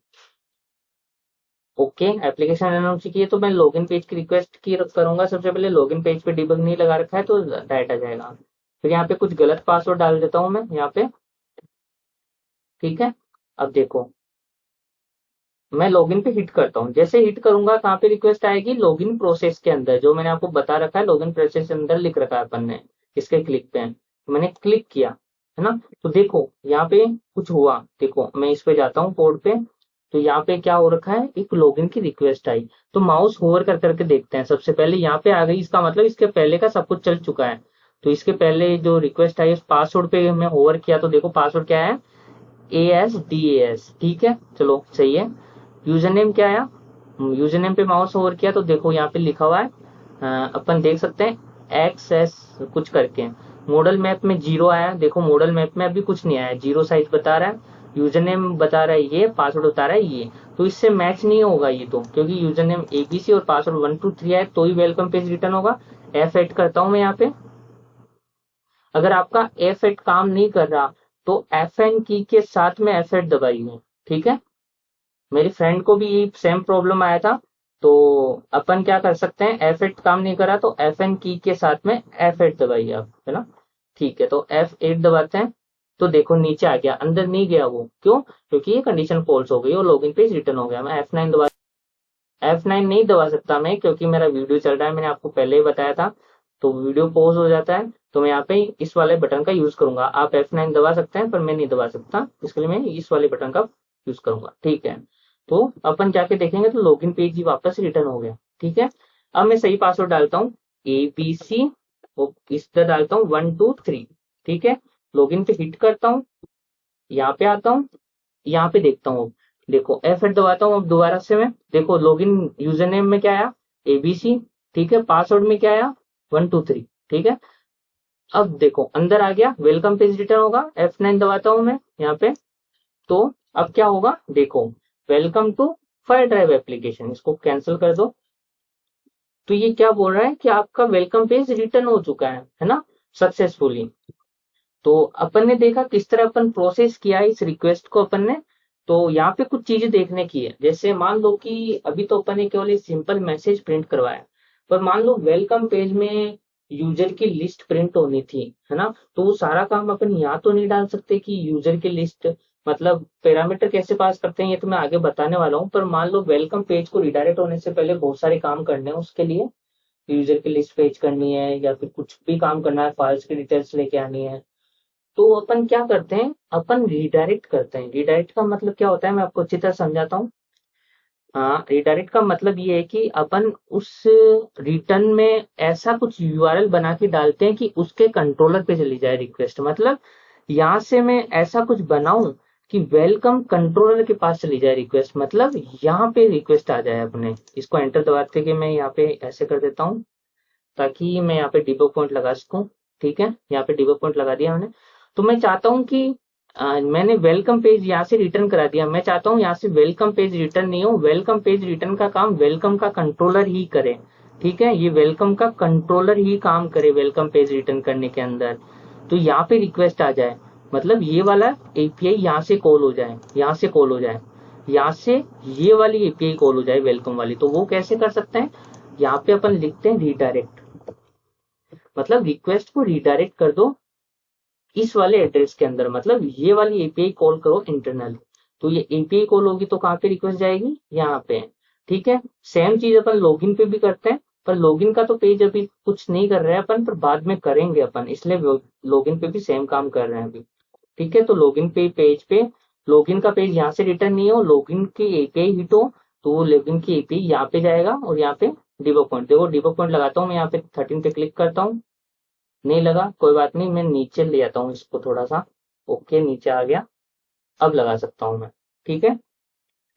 ओके, एप्लीकेशन रन हो चुकी है, तो मैं लॉगिन पेज की रिक्वेस्ट की करूंगा। सबसे पहले लॉगिन पेज पे डिबग नहीं लगा रखा है तो डायरेक्ट आ जाएगा। फिर यहाँ पे कुछ गलत पासवर्ड डाल देता हूँ मैं यहाँ पे। ठीक है, अब देखो मैं लॉगिन पे हिट करता हूँ, जैसे हिट करूंगा कहाँ पे रिक्वेस्ट आएगी, लॉगिन प्रोसेस के अंदर, जो मैंने आपको बता रखा है लॉगिन प्रोसेस के अंदर लिख रखा है अपन ने। इसके क्लिक पे है, तो मैंने क्लिक किया, है ना। तो देखो यहाँ पे कुछ हुआ, देखो मैं इस पे जाता हूँ कोड पे, तो यहाँ पे क्या हो रखा है, एक लॉगिन की रिक्वेस्ट आई। तो माउस होवर कर करके देखते हैं, सबसे पहले यहाँ पे आ गई, इसका मतलब इसके पहले का सब कुछ चल चुका है। तो इसके पहले जो रिक्वेस्ट आई उस पासवर्ड पे मैं होवर किया, तो देखो पासवर्ड क्या है, ASDAS। ठीक है, चलो सही है। यूजर नेम क्या आया, यूजर नेम पे माउस ओवर किया तो देखो यहाँ पे लिखा हुआ है, अपन देख सकते हैं XS कुछ करके। मॉडल मैप में 0 आया, देखो मॉडल मैप में अभी कुछ नहीं आया, 0 साइज बता रहा है। यूजर नेम बता रहा है ये, पासवर्ड बता रहा है ये। तो इससे मैच नहीं होगा ये तो, क्योंकि यूजर नेम ABC और पासवर्ड 123 है तो ही वेलकम पेज रिटर्न होगा। F8 करता हूँ मैं यहाँ पे। अगर आपका F8 काम नहीं कर रहा तो FN की के साथ में F8 दबाइए। ठीक है, मेरी फ्रेंड को भी सेम प्रॉब्लम आया था। तो अपन क्या कर सकते हैं, F8 काम नहीं करा तो FN की के साथ में F8 दबाइए आप, है ना। ठीक है, तो F8 दबाते हैं, तो देखो नीचे आ गया, अंदर नहीं गया वो, क्यों, क्योंकि ये कंडीशन फॉल्स हो गई और लॉगिन पेज रिटर्न हो गया। मैं F9 दबा, F9 नहीं दबा सकता मैं, क्योंकि मेरा वीडियो चल रहा है, मैंने आपको पहले ही बताया था। तो वीडियो पॉज हो जाता है, तो मैं यहाँ पे इस वाले बटन का यूज करूंगा। आप F9 दबा सकते हैं पर मैं नहीं दबा सकता, इसके लिए मैं इस वाले बटन का यूज करूंगा। ठीक है, तो अपन जाके देखेंगे तो लॉगिन पेज ही वापस रिटर्न हो गया। ठीक है, अब मैं सही पासवर्ड डालता हूँ, ABC, इस तरह डालता हूँ 123। ठीक है, लॉगिन पे हिट करता हूँ, यहाँ पे आता हूँ, यहाँ पे देखता हूँ। देखो F8 दबाता हूँ अब दोबारा से मैं, देखो लॉगिन यूजर नेम में क्या आया, ABC। ठीक है, पासवर्ड में क्या आया, 123। ठीक है, अब देखो अंदर आ गया, वेलकम पेज रिटर्न होगा। F9 दबाता हूँ मैं यहाँ पे, तो अब क्या होगा देखो, welcome to fire drive application, इसको कैंसिल कर दो। तो ये क्या बोल रहा है कि आपका वेलकम पेज रिटर्न हो चुका है ना, सक्सेसफुली। तो अपन ने देखा किस तरह अपन प्रोसेस किया इस रिक्वेस्ट को अपन ने। तो यहाँ पे कुछ चीजें देखने की है, जैसे मान लो कि अभी तो अपन ने केवल एक सिंपल मैसेज प्रिंट करवाया, पर मान लो वेलकम पेज में यूजर की लिस्ट प्रिंट होनी थी, है ना। तो वो सारा काम अपन यहाँ तो नहीं डाल सकते कि यूजर की लिस्ट, मतलब पैरामीटर कैसे पास करते हैं ये तो मैं आगे बताने वाला हूँ। पर मान लो वेलकम पेज को रिडायरेक्ट होने से पहले बहुत सारे काम करने हैं उसके लिए, यूजर की लिस्ट पेज करनी है या फिर कुछ भी काम करना है, फाइल्स की डिटेल्स लेके आनी है। तो अपन क्या करते हैं, अपन रिडायरेक्ट करते हैं। रिडायरेक्ट का मतलब क्या होता है मैं आपको अच्छी तरह समझाता हूँ। हाँ, रिडायरेक्ट का मतलब ये है कि अपन उस रिटर्न में ऐसा कुछ यूआरएल बना के डालते हैं कि उसके कंट्रोलर पे चली जाए रिक्वेस्ट। मतलब यहाँ से मैं ऐसा कुछ बनाऊं कि वेलकम कंट्रोलर के पास चली जाए रिक्वेस्ट, मतलब यहाँ पे रिक्वेस्ट आ जाए अपने। इसको एंटर दबाते कि मैं यहाँ पे ऐसे कर देता हूँ ताकि मैं यहाँ पे डिबग पॉइंट लगा सकूं। ठीक है, यहाँ पे डिबग पॉइंट लगा दिया मैंने। तो मैं चाहता हूँ कि मैंने वेलकम पेज यहाँ से रिटर्न करा दिया, मैं चाहता हूँ यहाँ से वेलकम पेज रिटर्न नहीं हो, वेलकम पेज रिटर्न का काम वेलकम का कंट्रोलर ही करे। ठीक है, ये वेलकम का कंट्रोलर ही काम करे वेलकम पेज रिटर्न करने के अंदर। तो यहाँ पे रिक्वेस्ट आ जाए, मतलब ये वाला एपीआई यहाँ से कॉल हो जाए, यहाँ से कॉल हो जाए, यहाँ से ये वाली एपीआई कॉल हो जाए वेलकम वाली। तो वो कैसे कर सकते हैं, यहाँ पे अपन लिखते हैं रिडायरेक्ट, मतलब रिक्वेस्ट को रिडायरेक्ट कर दो इस वाले एड्रेस के अंदर, मतलब ये वाली एपीआई कॉल करो इंटरनली। तो ये एपीआई कॉल होगी तो कहाँ पे रिक्वेस्ट जाएगी, यहाँ पे। ठीक है, सेम चीज अपन लॉगिन पे भी करते हैं, पर लॉगिन का तो पेज अभी कुछ नहीं कर रहे हैं अपन, पर बाद में करेंगे अपन, इसलिए लॉगिन पे भी सेम काम कर रहे हैं अभी। ठीक है, तो लॉगिन पे पेज पे लॉगिन का पेज यहाँ से रिटर्न नहीं हो, लॉगिन की एपीआई हिट हो, तो वो लॉगिन की एपीआई यहाँ पे जाएगा और यहाँ पे डिबग पॉइंट। देखो डिबग पॉइंट लगाता हूँ मैं, यहाँ पे 13 पे क्लिक करता हूँ, नहीं लगा, कोई बात नहीं, मैं नीचे ले आता हूँ इसको थोड़ा सा। ओके, नीचे आ गया, अब लगा सकता हूँ मैं। ठीक है,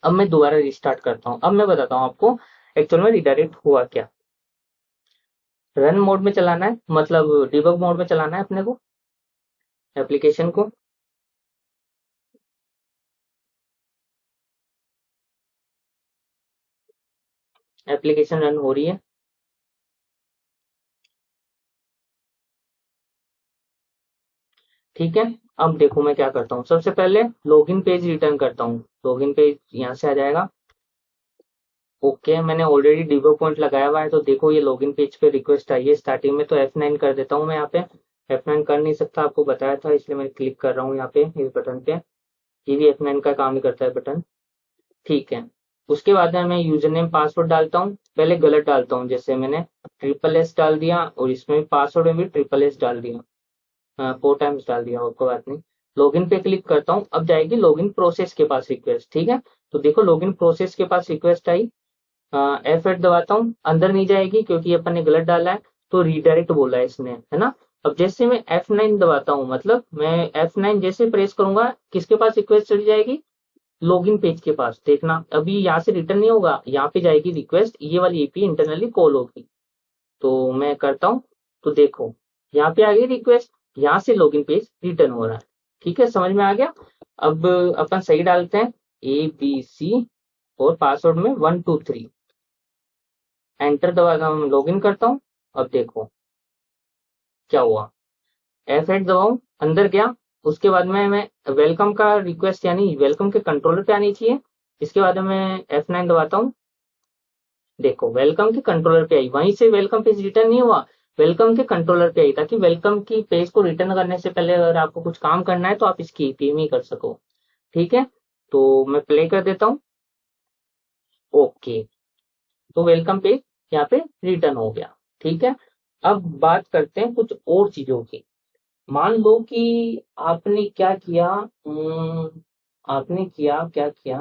अब मैं दोबारा रिस्टार्ट करता हूँ। अब मैं बताता हूँ आपको एक्चुअल में रिडायरेक्ट हुआ क्या। रन मोड में चलाना है, मतलब डिबग मोड में चलाना है अपने को एप्लीकेशन को। एप्लीकेशन रन हो रही है। ठीक है, अब देखो मैं क्या करता हूँ, सबसे पहले लॉगिन पेज रिटर्न करता हूँ। लॉगिन पेज यहाँ से आ जाएगा। ओके, मैंने ऑलरेडी डिबग पॉइंट लगाया हुआ है, तो देखो ये लॉगिन पेज पे रिक्वेस्ट आई है स्टार्टिंग में, तो F9 कर देता हूँ मैं यहाँ पे। F9 कर नहीं सकता, आपको बताया था, इसलिए मैं क्लिक कर रहा हूँ यहाँ पे इस बटन पे। ये भी F9 का काम ही करता है बटन। ठीक है, उसके बाद में मैं यूजर नेम पासवर्ड डालता हूँ, पहले गलत डालता हूँ, जैसे मैंने SSS डाल दिया और इसमें पासवर्ड में भी SSS डाल दिया, 4 टाइम्स डाल दिया, और कोई बात नहीं। लॉगिन पे क्लिक करता हूँ, अब जाएगी लॉगिन प्रोसेस के पास रिक्वेस्ट। ठीक है, तो देखो लॉगिन प्रोसेस के पास रिक्वेस्ट आई, F8 दबाता हूँ, अंदर नहीं जाएगी क्योंकि अपन ने गलत डाला है, तो रीडायरेक्ट बोला है इसने, है ना। अब जैसे मैं F9 दबाता हूँ, मतलब मैं F9 जैसे प्रेस करूंगा, किसके पास रिक्वेस्ट चली जाएगी, लॉगिन पेज के पास। देखना अभी यहाँ से रिटर्न नहीं होगा, यहाँ पे जाएगी रिक्वेस्ट, ये वाली एपी इंटरनली कॉल होगी। तो मैं करता हूँ, तो देखो यहाँ पे आ गई रिक्वेस्ट, यहाँ से लॉगिन पेज रिटर्न हो रहा है। ठीक है, समझ में आ गया। अब अपन सही डालते हैं ABC और पासवर्ड में 123, एंटर दबाता हूँ, लॉगिन करता हूँ। अब देखो क्या हुआ, F8 दबाऊं, अंदर गया, उसके बाद में मैं वेलकम का रिक्वेस्ट यानी वेलकम के कंट्रोलर पे आनी चाहिए, इसके बाद में मैं F9 दबाता हूँ। देखो वेलकम के कंट्रोलर पे आई, वहीं से वेलकम पेज रिटर्न नहीं हुआ, वेलकम के कंट्रोलर पे आई, ताकि वेलकम की पेज को रिटर्न करने से पहले अगर आपको कुछ काम करना है तो आप इसकी एपीएम ही कर सको। ठीक है, तो मैं प्ले कर देता हूँ। ओके, तो वेलकम पेज यहाँ पे रिटर्न हो गया। ठीक है, अब बात करते हैं कुछ और चीजों की। मान लो कि आपने क्या किया, आपने किया क्या किया,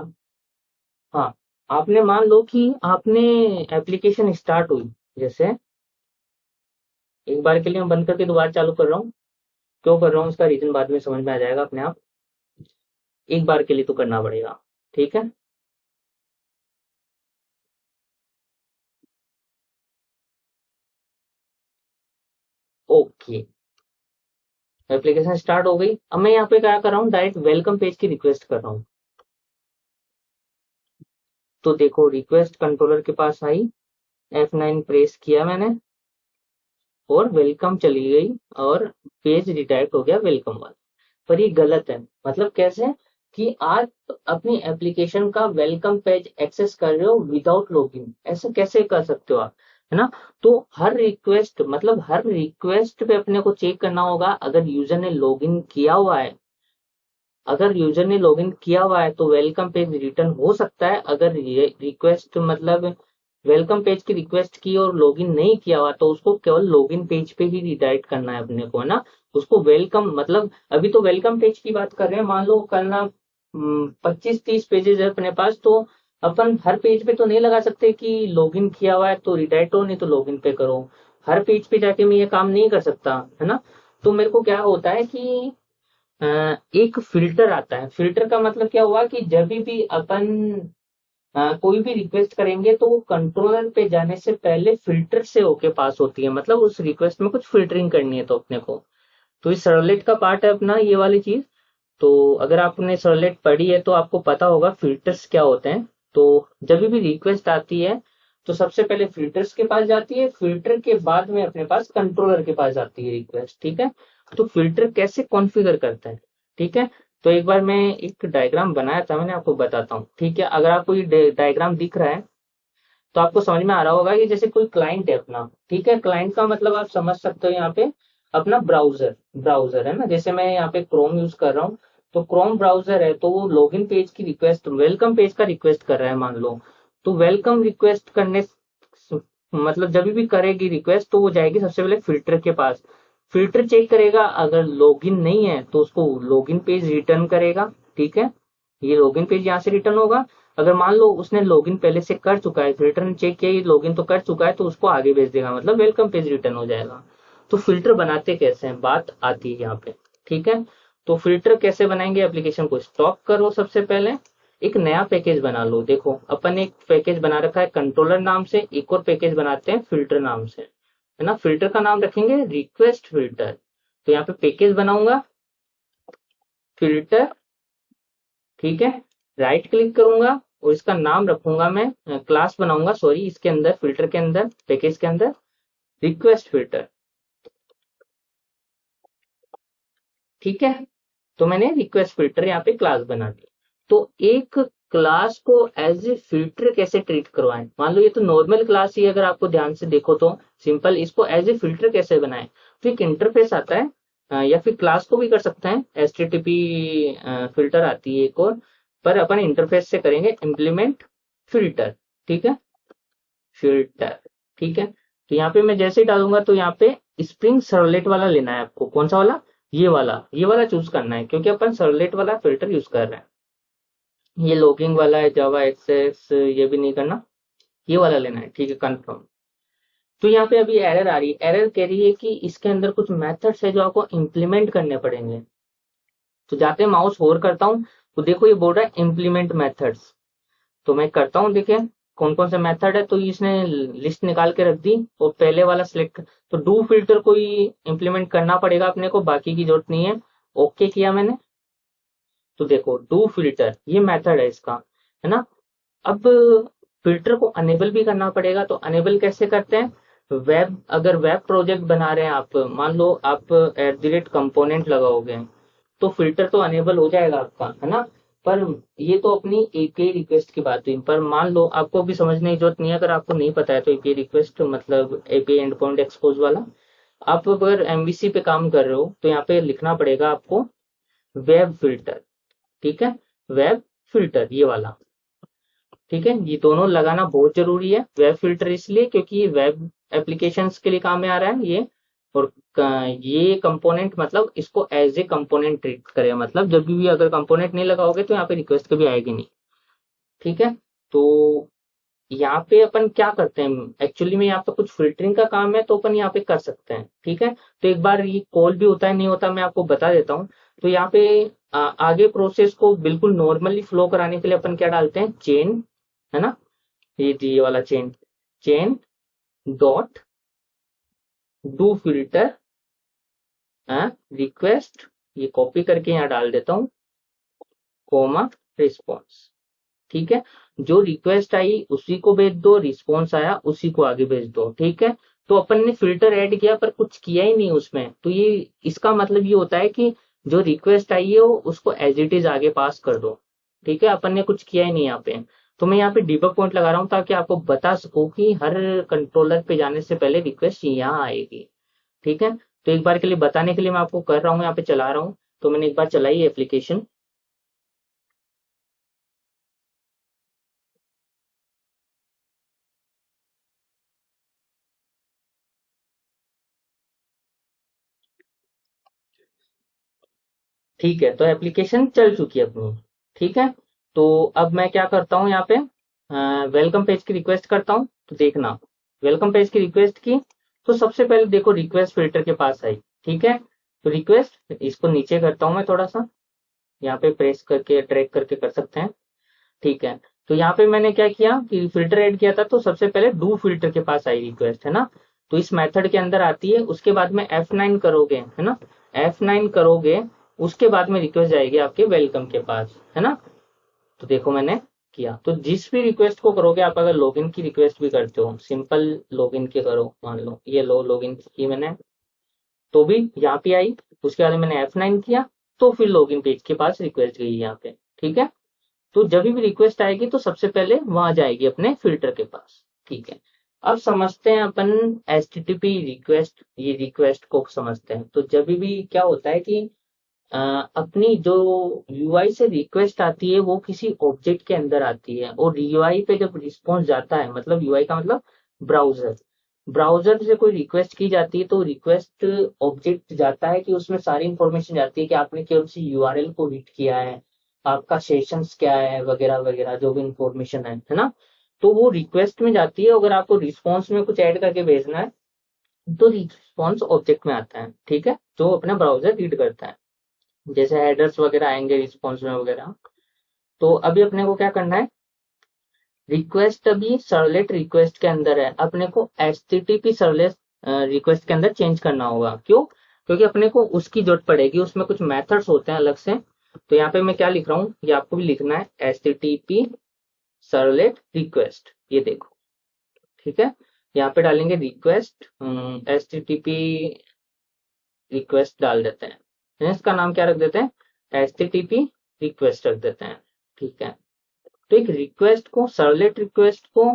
हाँ, आपने मान लो कि आपने एप्लीकेशन स्टार्ट हुई, जैसे एक बार के लिए मैं बंद करके दोबारा चालू कर रहा हूँ, क्यों कर रहा हूँ उसका रीजन बाद में समझ में आ जाएगा अपने आप, एक बार के लिए तो करना पड़ेगा। ठीक है, ओके, एप्लीकेशन स्टार्ट हो गई। अब मैं यहाँ पे क्या कर रहा हूँ, डायरेक्ट वेलकम पेज की रिक्वेस्ट कर रहा हूँ। तो देखो रिक्वेस्ट कंट्रोलर के पास आई, F9 प्रेस किया मैंने और वेलकम चली गई और पेज रिडायरेक्ट हो गया वेलकम वाला। पर ये गलत है, मतलब कैसे, कि आप अपनी एप्लीकेशन का वेलकम पेज एक्सेस कर रहे हो विदाउट लॉगिन, ऐसा कैसे कर सकते हो आप, है ना। तो हर रिक्वेस्ट, मतलब हर रिक्वेस्ट पे अपने को चेक करना होगा, अगर यूजर ने लॉगिन किया हुआ है, अगर यूजर ने लॉगिन किया हुआ है तो वेलकम पेज रिटर्न हो सकता है। अगर ये रिक्वेस्ट मतलब वेलकम पेज की रिक्वेस्ट की और लॉगिन नहीं किया हुआ तो उसको केवल लॉगिन पेज पे ही रिडायरेक्ट करना है अपने को, है ना। उसको वेलकम, मतलब अभी तो वेलकम पेज की बात कर रहे हैं, मान लो करना 25-30 पेजेस है अपने पास, तो अपन हर पेज पे तो नहीं लगा सकते कि लॉगिन किया हुआ है तो रिडायरेक्ट हो, नहीं तो लॉगिन पे करो। हर पेज पे जाके मैं ये काम नहीं कर सकता, है ना। तो मेरे को क्या होता है कि एक फिल्टर आता है। फिल्टर का मतलब क्या हुआ कि जब भी अपन कोई भी रिक्वेस्ट करेंगे तो वो कंट्रोलर पे जाने से पहले फिल्टर से होके पास होती है, मतलब उस रिक्वेस्ट में कुछ फिल्टरिंग करनी है तो अपने को। तो इस सर्वलेट का पार्ट है अपना ये वाली चीज। तो अगर आपने सर्वलेट पढ़ी है तो आपको पता होगा फिल्टर्स क्या होते हैं। तो जब भी रिक्वेस्ट आती है तो सबसे पहले फिल्टर्स के पास जाती है, फिल्टर के बाद में अपने पास कंट्रोलर के पास जाती है रिक्वेस्ट, ठीक है। तो फिल्टर कैसे कॉन्फ़िगर करता है, ठीक है। तो एक बार मैं एक डायग्राम बनाया था, मैंने आपको बताता हूँ, ठीक है। अगर आपको ये डायग्राम दिख रहा है तो आपको समझ में आ रहा होगा कि जैसे कोई क्लाइंट है अपना, ठीक है। क्लाइंट का मतलब आप समझ सकते हो यहाँ पे अपना ब्राउजर, ब्राउजर है ना। जैसे मैं यहाँ पे क्रोम यूज कर रहा हूँ, तो क्रोम ब्राउजर है, तो वो लॉगिन पेज की रिक्वेस्ट, वेलकम पेज का रिक्वेस्ट कर रहा है मान लो। तो वेलकम रिक्वेस्ट करने मतलब जब भी करेगी रिक्वेस्ट तो वो जाएगी सबसे पहले फिल्टर के पास। फिल्टर चेक करेगा, अगर लॉगिन नहीं है तो उसको लॉगिन पेज रिटर्न करेगा, ठीक है। ये लॉगिन पेज यहाँ से रिटर्न होगा। अगर मान लो उसने लॉगिन पहले से कर चुका है, फिल्टर ने चेक किया ये लॉगिन तो कर चुका है, तो उसको आगे भेज देगा, मतलब वेलकम पेज रिटर्न हो जाएगा। तो फिल्टर बनाते कैसे हैं बात आती है यहाँ पे, ठीक है। तो फिल्टर कैसे बनाएंगे, एप्लीकेशन को स्टॉप करो सबसे पहले, एक नया पैकेज बना लो। देखो अपन एक पैकेज बना रखा है कंट्रोलर नाम से, एक और पैकेज बनाते हैं फिल्टर नाम से, है ना। फिल्टर का नाम रखेंगे रिक्वेस्ट फिल्टर। तो यहाँ पे पैकेज बनाऊंगा फिल्टर, ठीक है। राइट क्लिक करूंगा और इसका नाम रखूंगा मैं, क्लास बनाऊंगा सॉरी, इसके अंदर फिल्टर के अंदर पैकेज के अंदर रिक्वेस्ट फिल्टर, ठीक है। तो मैंने रिक्वेस्ट फिल्टर यहाँ पे क्लास बना दी। तो एक क्लास को एज ए फिल्टर कैसे ट्रीट करवाएं, मान लो ये तो नॉर्मल क्लास ही है, अगर आपको ध्यान से देखो तो सिंपल, इसको एज ए फिल्टर कैसे बनाएं। तो एक इंटरफेस आता है, या फिर क्लास को भी कर सकते हैं, HTTP फिल्टर आती है एक और, पर अपन इंटरफेस से करेंगे इम्प्लीमेंट फिल्टर, ठीक है। फिल्टर, ठीक है। तो यहाँ पे मैं जैसे ही डालूंगा तो यहाँ पे स्प्रिंग सर्वलेट वाला लेना है आपको। कौन सा वाला, ये वाला चूज करना है, क्योंकि अपन सर्वलेट वाला फिल्टर यूज कर रहे हैं। ये लॉगिंग वाला है जावा एक्सेस, ये भी नहीं करना, ये वाला लेना है, ठीक है, कंफर्म। तो यहाँ पे अभी एरर आ रही है, एरर कह रही है कि इसके अंदर कुछ मेथड्स है जो आपको इम्प्लीमेंट करने पड़ेंगे। तो जाते माउस होवर करता हूँ तो देखो ये बोल रहा है इम्प्लीमेंट मेथड्स। तो मैं करता हूँ, देखिए कौन कौन से मेथड है, तो इसने लिस्ट निकाल के रख दी और पहले वाला सिलेक्ट। तो डू फिल्टर को ही इम्प्लीमेंट करना पड़ेगा अपने को, बाकी की जरूरत नहीं है। ओके किया मैंने, तो देखो डू फिल्टर ये मेथड है इसका, है ना। अब फिल्टर को अनेबल भी करना पड़ेगा, तो अनेबल कैसे करते हैं, वेब, अगर वेब प्रोजेक्ट बना रहे हैं आप, मान लो आप @कंपोनेंट लगाओगे तो फिल्टर तो अनेबल हो जाएगा आपका, है ना। पर ये तो अपनी एपीआई रिक्वेस्ट की बात हुई, पर मान लो आपको भी समझने की जरूरत नहीं है, अगर आपको नहीं पता है तो एपीआई रिक्वेस्ट मतलब एपीआई एंड पॉइंट एक्सपोज वाला। आप अगर एमवीसी पे काम कर रहे हो तो यहाँ पे लिखना पड़ेगा आपको वेब फिल्टर, ठीक है। वेब फिल्टर ये वाला, ठीक है। ये दोनों लगाना बहुत जरूरी है। वेब फिल्टर इसलिए क्योंकि ये वेब एप्लीकेशंस के लिए काम में आ रहा है ये, और ये कंपोनेंट मतलब इसको एज ए कंपोनेंट ट्रीट करे, मतलब जब भी अगर कंपोनेंट नहीं लगाओगे तो यहाँ पे रिक्वेस्ट कभी आएगी नहीं, ठीक है। तो यहाँ पे अपन क्या करते हैं, एक्चुअली में यहाँ पे कुछ फिल्टरिंग का काम है तो अपन यहाँ पे कर सकते हैं, ठीक है। तो एक बार ये कॉल भी होता है नहीं होता मैं आपको बता देता हूँ। तो यहाँ पे आगे प्रोसेस को बिल्कुल नॉर्मली फ्लो कराने के लिए अपन क्या डालते हैं, चेन, है ना। ये वाला chain, chain dot do filter request, ये कॉपी करके यहाँ डाल देता हूँ, कोमा रिस्पॉन्स, ठीक है। जो रिक्वेस्ट आई उसी को भेज दो, रिस्पॉन्स आया उसी को आगे भेज दो, ठीक है। तो अपन ने फिल्टर ऐड किया पर कुछ किया ही नहीं उसमें, तो ये इसका मतलब ये होता है कि जो रिक्वेस्ट आई है वो उसको एज इट इज आगे पास कर दो, ठीक है। अपन ने कुछ किया ही नहीं यहाँ पे। तो मैं यहाँ पे डिबग पॉइंट लगा रहा हूँ ताकि आपको बता सकूं कि हर कंट्रोलर पे जाने से पहले रिक्वेस्ट यहाँ आएगी, ठीक है। तो एक बार के लिए बताने के लिए मैं आपको कर रहा हूँ, यहाँ पे चला रहा हूँ। तो मैंने एक बार चलाई एप्लीकेशन, ठीक है। तो एप्लीकेशन चल चुकी है अपनी, ठीक है। तो अब मैं क्या करता हूँ यहाँ पे, वेलकम पेज की रिक्वेस्ट करता हूँ। तो देखना वेलकम पेज की रिक्वेस्ट की, तो सबसे पहले देखो रिक्वेस्ट फिल्टर के पास आई, ठीक है। तो रिक्वेस्ट, इसको नीचे करता हूं मैं थोड़ा सा, यहाँ पे प्रेस करके ड्रैग करके कर सकते हैं, ठीक है। तो यहाँ पे मैंने क्या किया कि फिल्टर ऐड किया था, तो सबसे पहले डू फिल्टर के पास आई रिक्वेस्ट, है ना। तो इस मेथड के अंदर आती है, उसके बाद में F9 करोगे, है ना, F9 करोगे, उसके बाद में रिक्वेस्ट जाएगी आपके वेलकम के पास, है ना। तो देखो मैंने किया, तो जिस भी रिक्वेस्ट को करोगे आप, अगर लॉगिन की रिक्वेस्ट भी करते हो, सिंपल लॉगिन की करो, मान लो ये लो लॉगिन की मैंने, तो भी यहाँ पे आई, उसके बाद मैंने F9 किया, तो फिर लॉगिन पेज के पास रिक्वेस्ट गई यहाँ पे, ठीक है। तो जब भी रिक्वेस्ट आएगी तो सबसे पहले वहां जाएगी अपने फिल्टर के पास, ठीक है। अब समझते हैं अपन HTTP रिक्वेस्ट, ये रिक्वेस्ट को समझते हैं। तो जब भी क्या होता है कि अपनी जो यूआई से रिक्वेस्ट आती है वो किसी ऑब्जेक्ट के अंदर आती है, और यूआई पे जब रिस्पॉन्स जाता है, मतलब यूआई का मतलब ब्राउजर, ब्राउजर से कोई रिक्वेस्ट की जाती है, तो रिक्वेस्ट ऑब्जेक्ट जाता है कि उसमें सारी इंफॉर्मेशन जाती है कि आपने कौन सी यूआरएल को हिट किया है, आपका सेशंस क्या है, वगैरह वगैरह जो भी इंफॉर्मेशन है ना। तो वो रिक्वेस्ट में जाती है, अगर आपको रिस्पॉन्स में कुछ ऐड करके भेजना है तो रिस्पॉन्स ऑब्जेक्ट में आता है, ठीक है, जो अपना ब्राउजर रीड करता है, जैसे हेडर्स वगैरह आएंगे रिस्पॉन्स में वगैरह। तो अभी अपने को क्या करना है, रिक्वेस्ट अभी सर्वलेट रिक्वेस्ट के अंदर है, अपने को HTTP सर्वलेट रिक्वेस्ट के अंदर चेंज करना होगा। क्यों? क्योंकि अपने को उसकी जरूरत पड़ेगी, उसमें कुछ मेथड्स होते हैं अलग से। तो यहाँ पे मैं क्या लिख रहा हूँ, ये आपको भी लिखना है, HTTP सर्वलेट रिक्वेस्ट, ये देखो, ठीक है। यहाँ पे डालेंगे रिक्वेस्ट, HTTP रिक्वेस्ट डाल देते हैं, इसका नाम क्या रख देते हैं, HTTP रिक्वेस्ट रख देते हैं, ठीक है। तो एक रिक्वेस्ट को, सर्वलेट रिक्वेस्ट को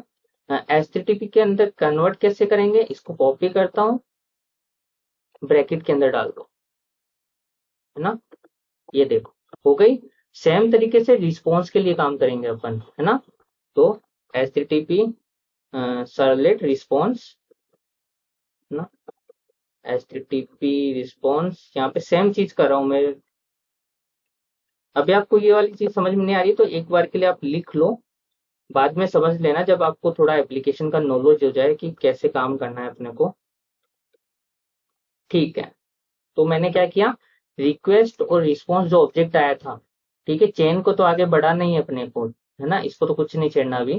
HTTP के अंदर कन्वर्ट कैसे करेंगे, इसको कॉपी करता हूं, ब्रैकेट के अंदर डाल दो, है ना, ये देखो हो गई। सेम तरीके से रिस्पॉन्स के लिए काम करेंगे अपन, है ना। तो HTTP सर्वलेट रिस्पॉन्स, है ना, HTTP रिस्पॉन्स, यहाँ पे सेम चीज कर रहा हूं मैं। अभी आपको ये वाली चीज समझ में नहीं आ रही तो एक बार के लिए आप लिख लो, बाद में समझ लेना जब आपको थोड़ा एप्लीकेशन का नॉलेज हो जाए कि कैसे काम करना है अपने को, ठीक है। तो मैंने क्या किया, रिक्वेस्ट और रिस्पॉन्स जो ऑब्जेक्ट आया था, ठीक है, चेन को तो आगे बढ़ाना ही है अपने को, है ना, इसको तो कुछ नहीं छेड़ना अभी।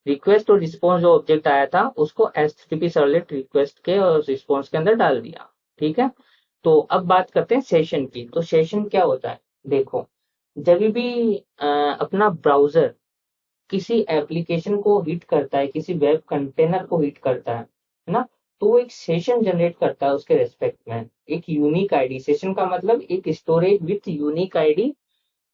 रिक्वेस्ट और रिस्पॉन्स जो ऑब्जेक्ट आया था उसको HTTP सर्वलेट रिक्वेस्ट के और रिस्पॉन्स के अंदर डाल दिया, ठीक है। तो अब बात करते हैं सेशन की। तो सेशन क्या होता है, देखो, जब भी अपना ब्राउजर किसी एप्लीकेशन को हिट करता है, किसी वेब कंटेनर को हिट करता है ना, तो वो एक सेशन जनरेट करता है उसके रेस्पेक्ट में, एक यूनिक आईडी। सेशन का मतलब एक स्टोरेज विथ यूनिक आईडी।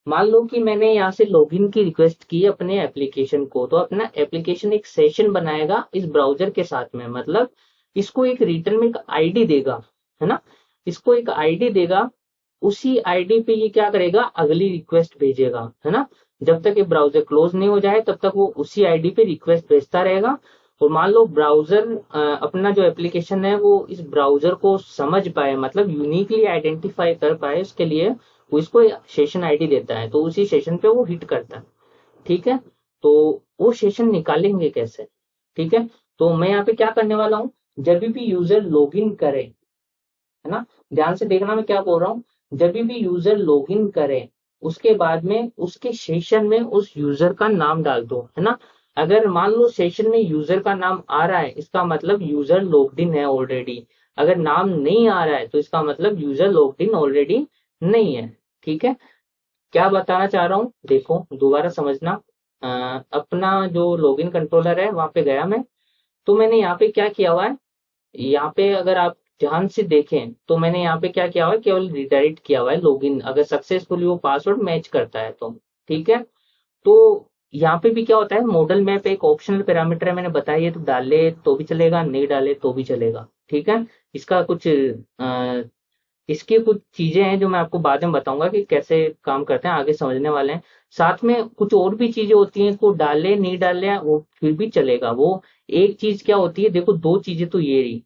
मान लो कि मैंने यहाँ से लॉगिन की रिक्वेस्ट की अपने एप्लीकेशन को, तो अपना एप्लीकेशन एक सेशन बनाएगा इस ब्राउजर के साथ में, मतलब इसको एक रिटर्न में एक आईडी देगा, है ना, इसको एक आईडी देगा। उसी आईडी पे ये क्या करेगा, अगली रिक्वेस्ट भेजेगा, है ना। जब तक ये ब्राउजर क्लोज नहीं हो जाए तब तक वो उसी आईडी पे रिक्वेस्ट भेजता रहेगा। और मान लो ब्राउजर अपना जो एप्लीकेशन है वो इस ब्राउजर को समझ पाए, मतलब यूनिकली आइडेंटिफाई कर पाए, उसके लिए वो इसको सेशन आईडी देता है, तो उसी सेशन पे वो हिट करता है, ठीक है। तो वो सेशन निकालेंगे कैसे, ठीक है। तो मैं यहाँ पे क्या करने वाला हूँ, जब भी यूजर लॉगिन करे, है ना, ध्यान से देखना मैं क्या बोल रहा हूँ, जब भी यूजर लॉगिन करे उसके बाद में उसके सेशन में उस यूजर का नाम डाल दो, है ना। अगर मान लो सेशन में यूजर का नाम आ रहा है, इसका मतलब यूजर लॉग्ड इन है ऑलरेडी। अगर नाम नहीं आ रहा है तो इसका मतलब यूजर लॉग्ड इन ऑलरेडी नहीं है, ठीक है। क्या बताना चाह रहा हूँ, देखो दोबारा समझना। अपना जो लॉगिन कंट्रोलर है वहां पे गया मैं, तो मैंने यहाँ पे क्या किया हुआ है, यहाँ पे अगर आप ध्यान से देखें तो मैंने यहाँ पे क्या किया हुआ है, केवल रिडायरेक्ट किया हुआ है लॉगिन, अगर सक्सेसफुली वो पासवर्ड मैच करता है तो, ठीक है। तो यहाँ पे भी क्या होता है, मॉडल मैप एक ऑप्शनल पैरामीटर है, मैंने बताया ये तो डाले तो भी चलेगा, नहीं डाले तो भी चलेगा, ठीक है। इसका कुछ इसकी कुछ चीजें हैं जो मैं आपको बाद में बताऊंगा कि कैसे काम करते हैं, आगे समझने वाले हैं। साथ में कुछ और भी चीजें होती हैं, को डाले नहीं डाले वो फिर भी चलेगा। वो एक चीज क्या होती है, देखो दो चीजें तो ये रही,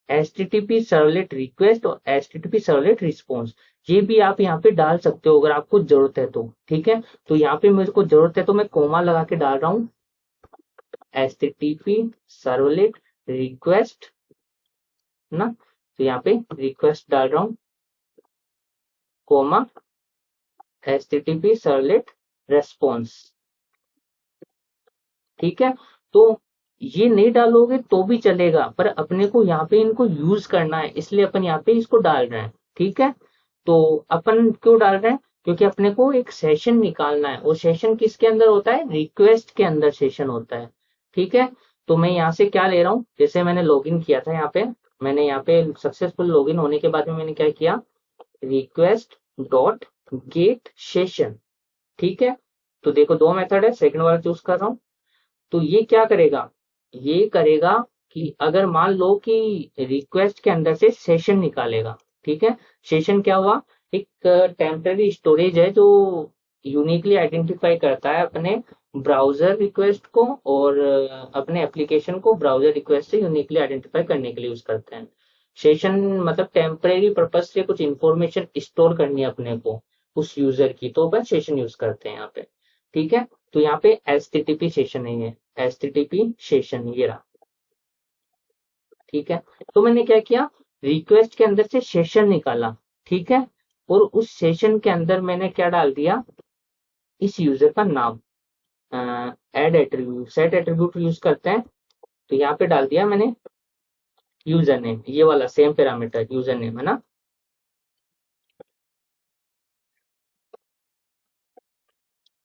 HTTP सर्वलेट रिक्वेस्ट और HTTP सर्वलेट रिस्पॉन्स, ये भी आप यहाँ पे डाल सकते हो अगर आपको जरूरत है तो, ठीक है। तो यहाँ पे मेरे को जरूरत है तो मैं कोमा लगा के डाल रहा हूँ, HTTP सर्वलेट रिक्वेस्ट, ना, तो यहाँ पे रिक्वेस्ट डाल रहा हूँ, कोमा HTTP सर्वलेट रेस्पॉन्स। ठीक है, तो ये नहीं डालोगे तो भी चलेगा, पर अपने को यहाँ पे इनको यूज करना है, इसलिए अपन यहाँ पे इसको डाल रहे हैं। ठीक है, तो अपन क्यों डाल रहे हैं, क्योंकि अपने को एक सेशन निकालना है। वो सेशन किसके अंदर होता है, रिक्वेस्ट के अंदर सेशन होता है। ठीक है, तो मैं यहाँ से क्या ले रहा हूँ, जैसे मैंने लॉगिन किया था यहाँ पे, मैंने यहाँ पे सक्सेसफुल लॉगिन होने के बाद में मैंने क्या किया, रिक्वेस्ट डॉट गेट सेशन। ठीक है, तो देखो दो मेथड है, सेकंड वाला चूज कर रहा हूँ। तो ये क्या करेगा, ये करेगा कि अगर मान लो कि रिक्वेस्ट के अंदर से सेशन निकालेगा। ठीक है, सेशन क्या हुआ, एक टेम्पररी स्टोरेज है जो यूनिकली आइडेंटिफाई करता है अपने ब्राउजर रिक्वेस्ट को, और अपने एप्लीकेशन को ब्राउजर रिक्वेस्ट से यूनिकली आइडेंटिफाई करने के लिए यूज करते हैं। सेशन मतलब टेम्परेरी पर्पज से कुछ इंफॉर्मेशन स्टोर करनी है अपने को उस यूजर की, तो अपन सेशन यूज करते हैं यहाँ पे। ठीक है, तो यहाँ पे HTTP सेशन नहीं है, HTTP सेशन ये रहा। ठीक है, तो मैंने क्या किया, रिक्वेस्ट के अंदर से सेशन निकाला। ठीक है, और उस सेशन के अंदर मैंने क्या डाल दिया, इस यूजर का नाम, add attribute set attribute use करते हैं, तो यहाँ पे डाल दिया मैंने यूजर नेम, ये वाला सेम पैरामीटर यूजर नेम है ना।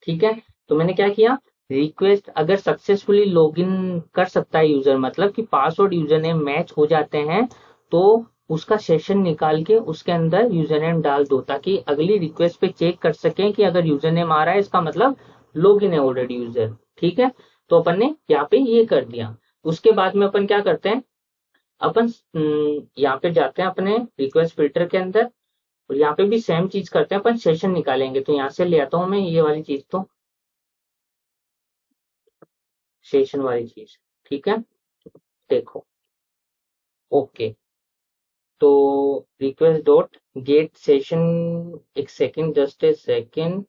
ठीक है, तो मैंने क्या किया, रिक्वेस्ट अगर सक्सेसफुली लॉगिन कर सकता है यूजर, मतलब कि पासवर्ड यूजर नेम मैच हो जाते हैं, तो उसका सेशन निकाल के उसके अंदर यूजर नेम डाल दो, ताकि अगली रिक्वेस्ट पे चेक कर सकें कि अगर यूजर नेम आ रहा है इसका मतलब लॉगिन है ऑलरेडी यूजर। ठीक है, तो अपन ने यहाँ पे ये कर दिया। उसके बाद में अपन क्या करते हैं, अपन यहाँ पे जाते हैं अपने रिक्वेस्ट फिल्टर के अंदर, और यहाँ पे भी सेम चीज करते हैं, अपन सेशन निकालेंगे। तो यहाँ से ले आता हूँ मैं ये वाली चीज, तो सेशन वाली चीज। ठीक है, देखो ओके, तो रिक्वेस्ट डॉट गेट सेशन, एक सेकेंड जस्ट ए सेकेंड,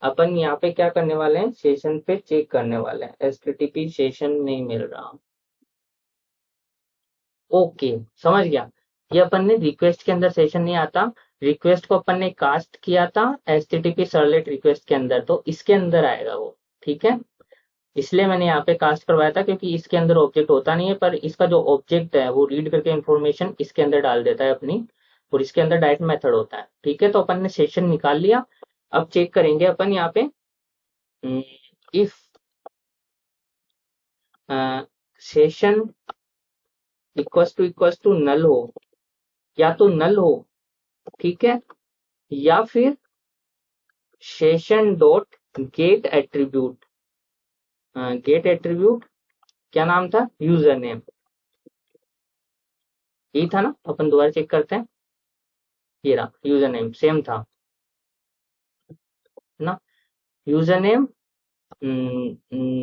अपन यहाँ पे क्या करने वाले हैं, सेशन पे चेक करने वाले हैं। HTTP सेशन नहीं मिल रहा, ओके समझ गया। ये अपन ने रिक्वेस्ट के अंदर सेशन नहीं आता, रिक्वेस्ट को अपन ने कास्ट किया था HTTP सर्वलेट रिक्वेस्ट के अंदर, तो इसके अंदर आएगा वो। ठीक है, इसलिए मैंने यहाँ पे कास्ट करवाया था, क्योंकि इसके अंदर ऑब्जेक्ट होता नहीं है, पर इसका जो ऑब्जेक्ट है वो रीड करके इन्फॉर्मेशन इसके अंदर डाल देता है अपनी, और इसके अंदर डायरेक्ट मेथड होता है। ठीक है, तो अपन ने सेशन निकाल लिया। अब चेक करेंगे अपन यहाँ पे, if session equals to null हो, या तो नल हो, ठीक है, या फिर session dot get attribute, get attribute क्या नाम था, यूजर नेम, यही था ना। अपन दोबारा चेक करते हैं, ये रहा यूजर नेम सेम था ना, user name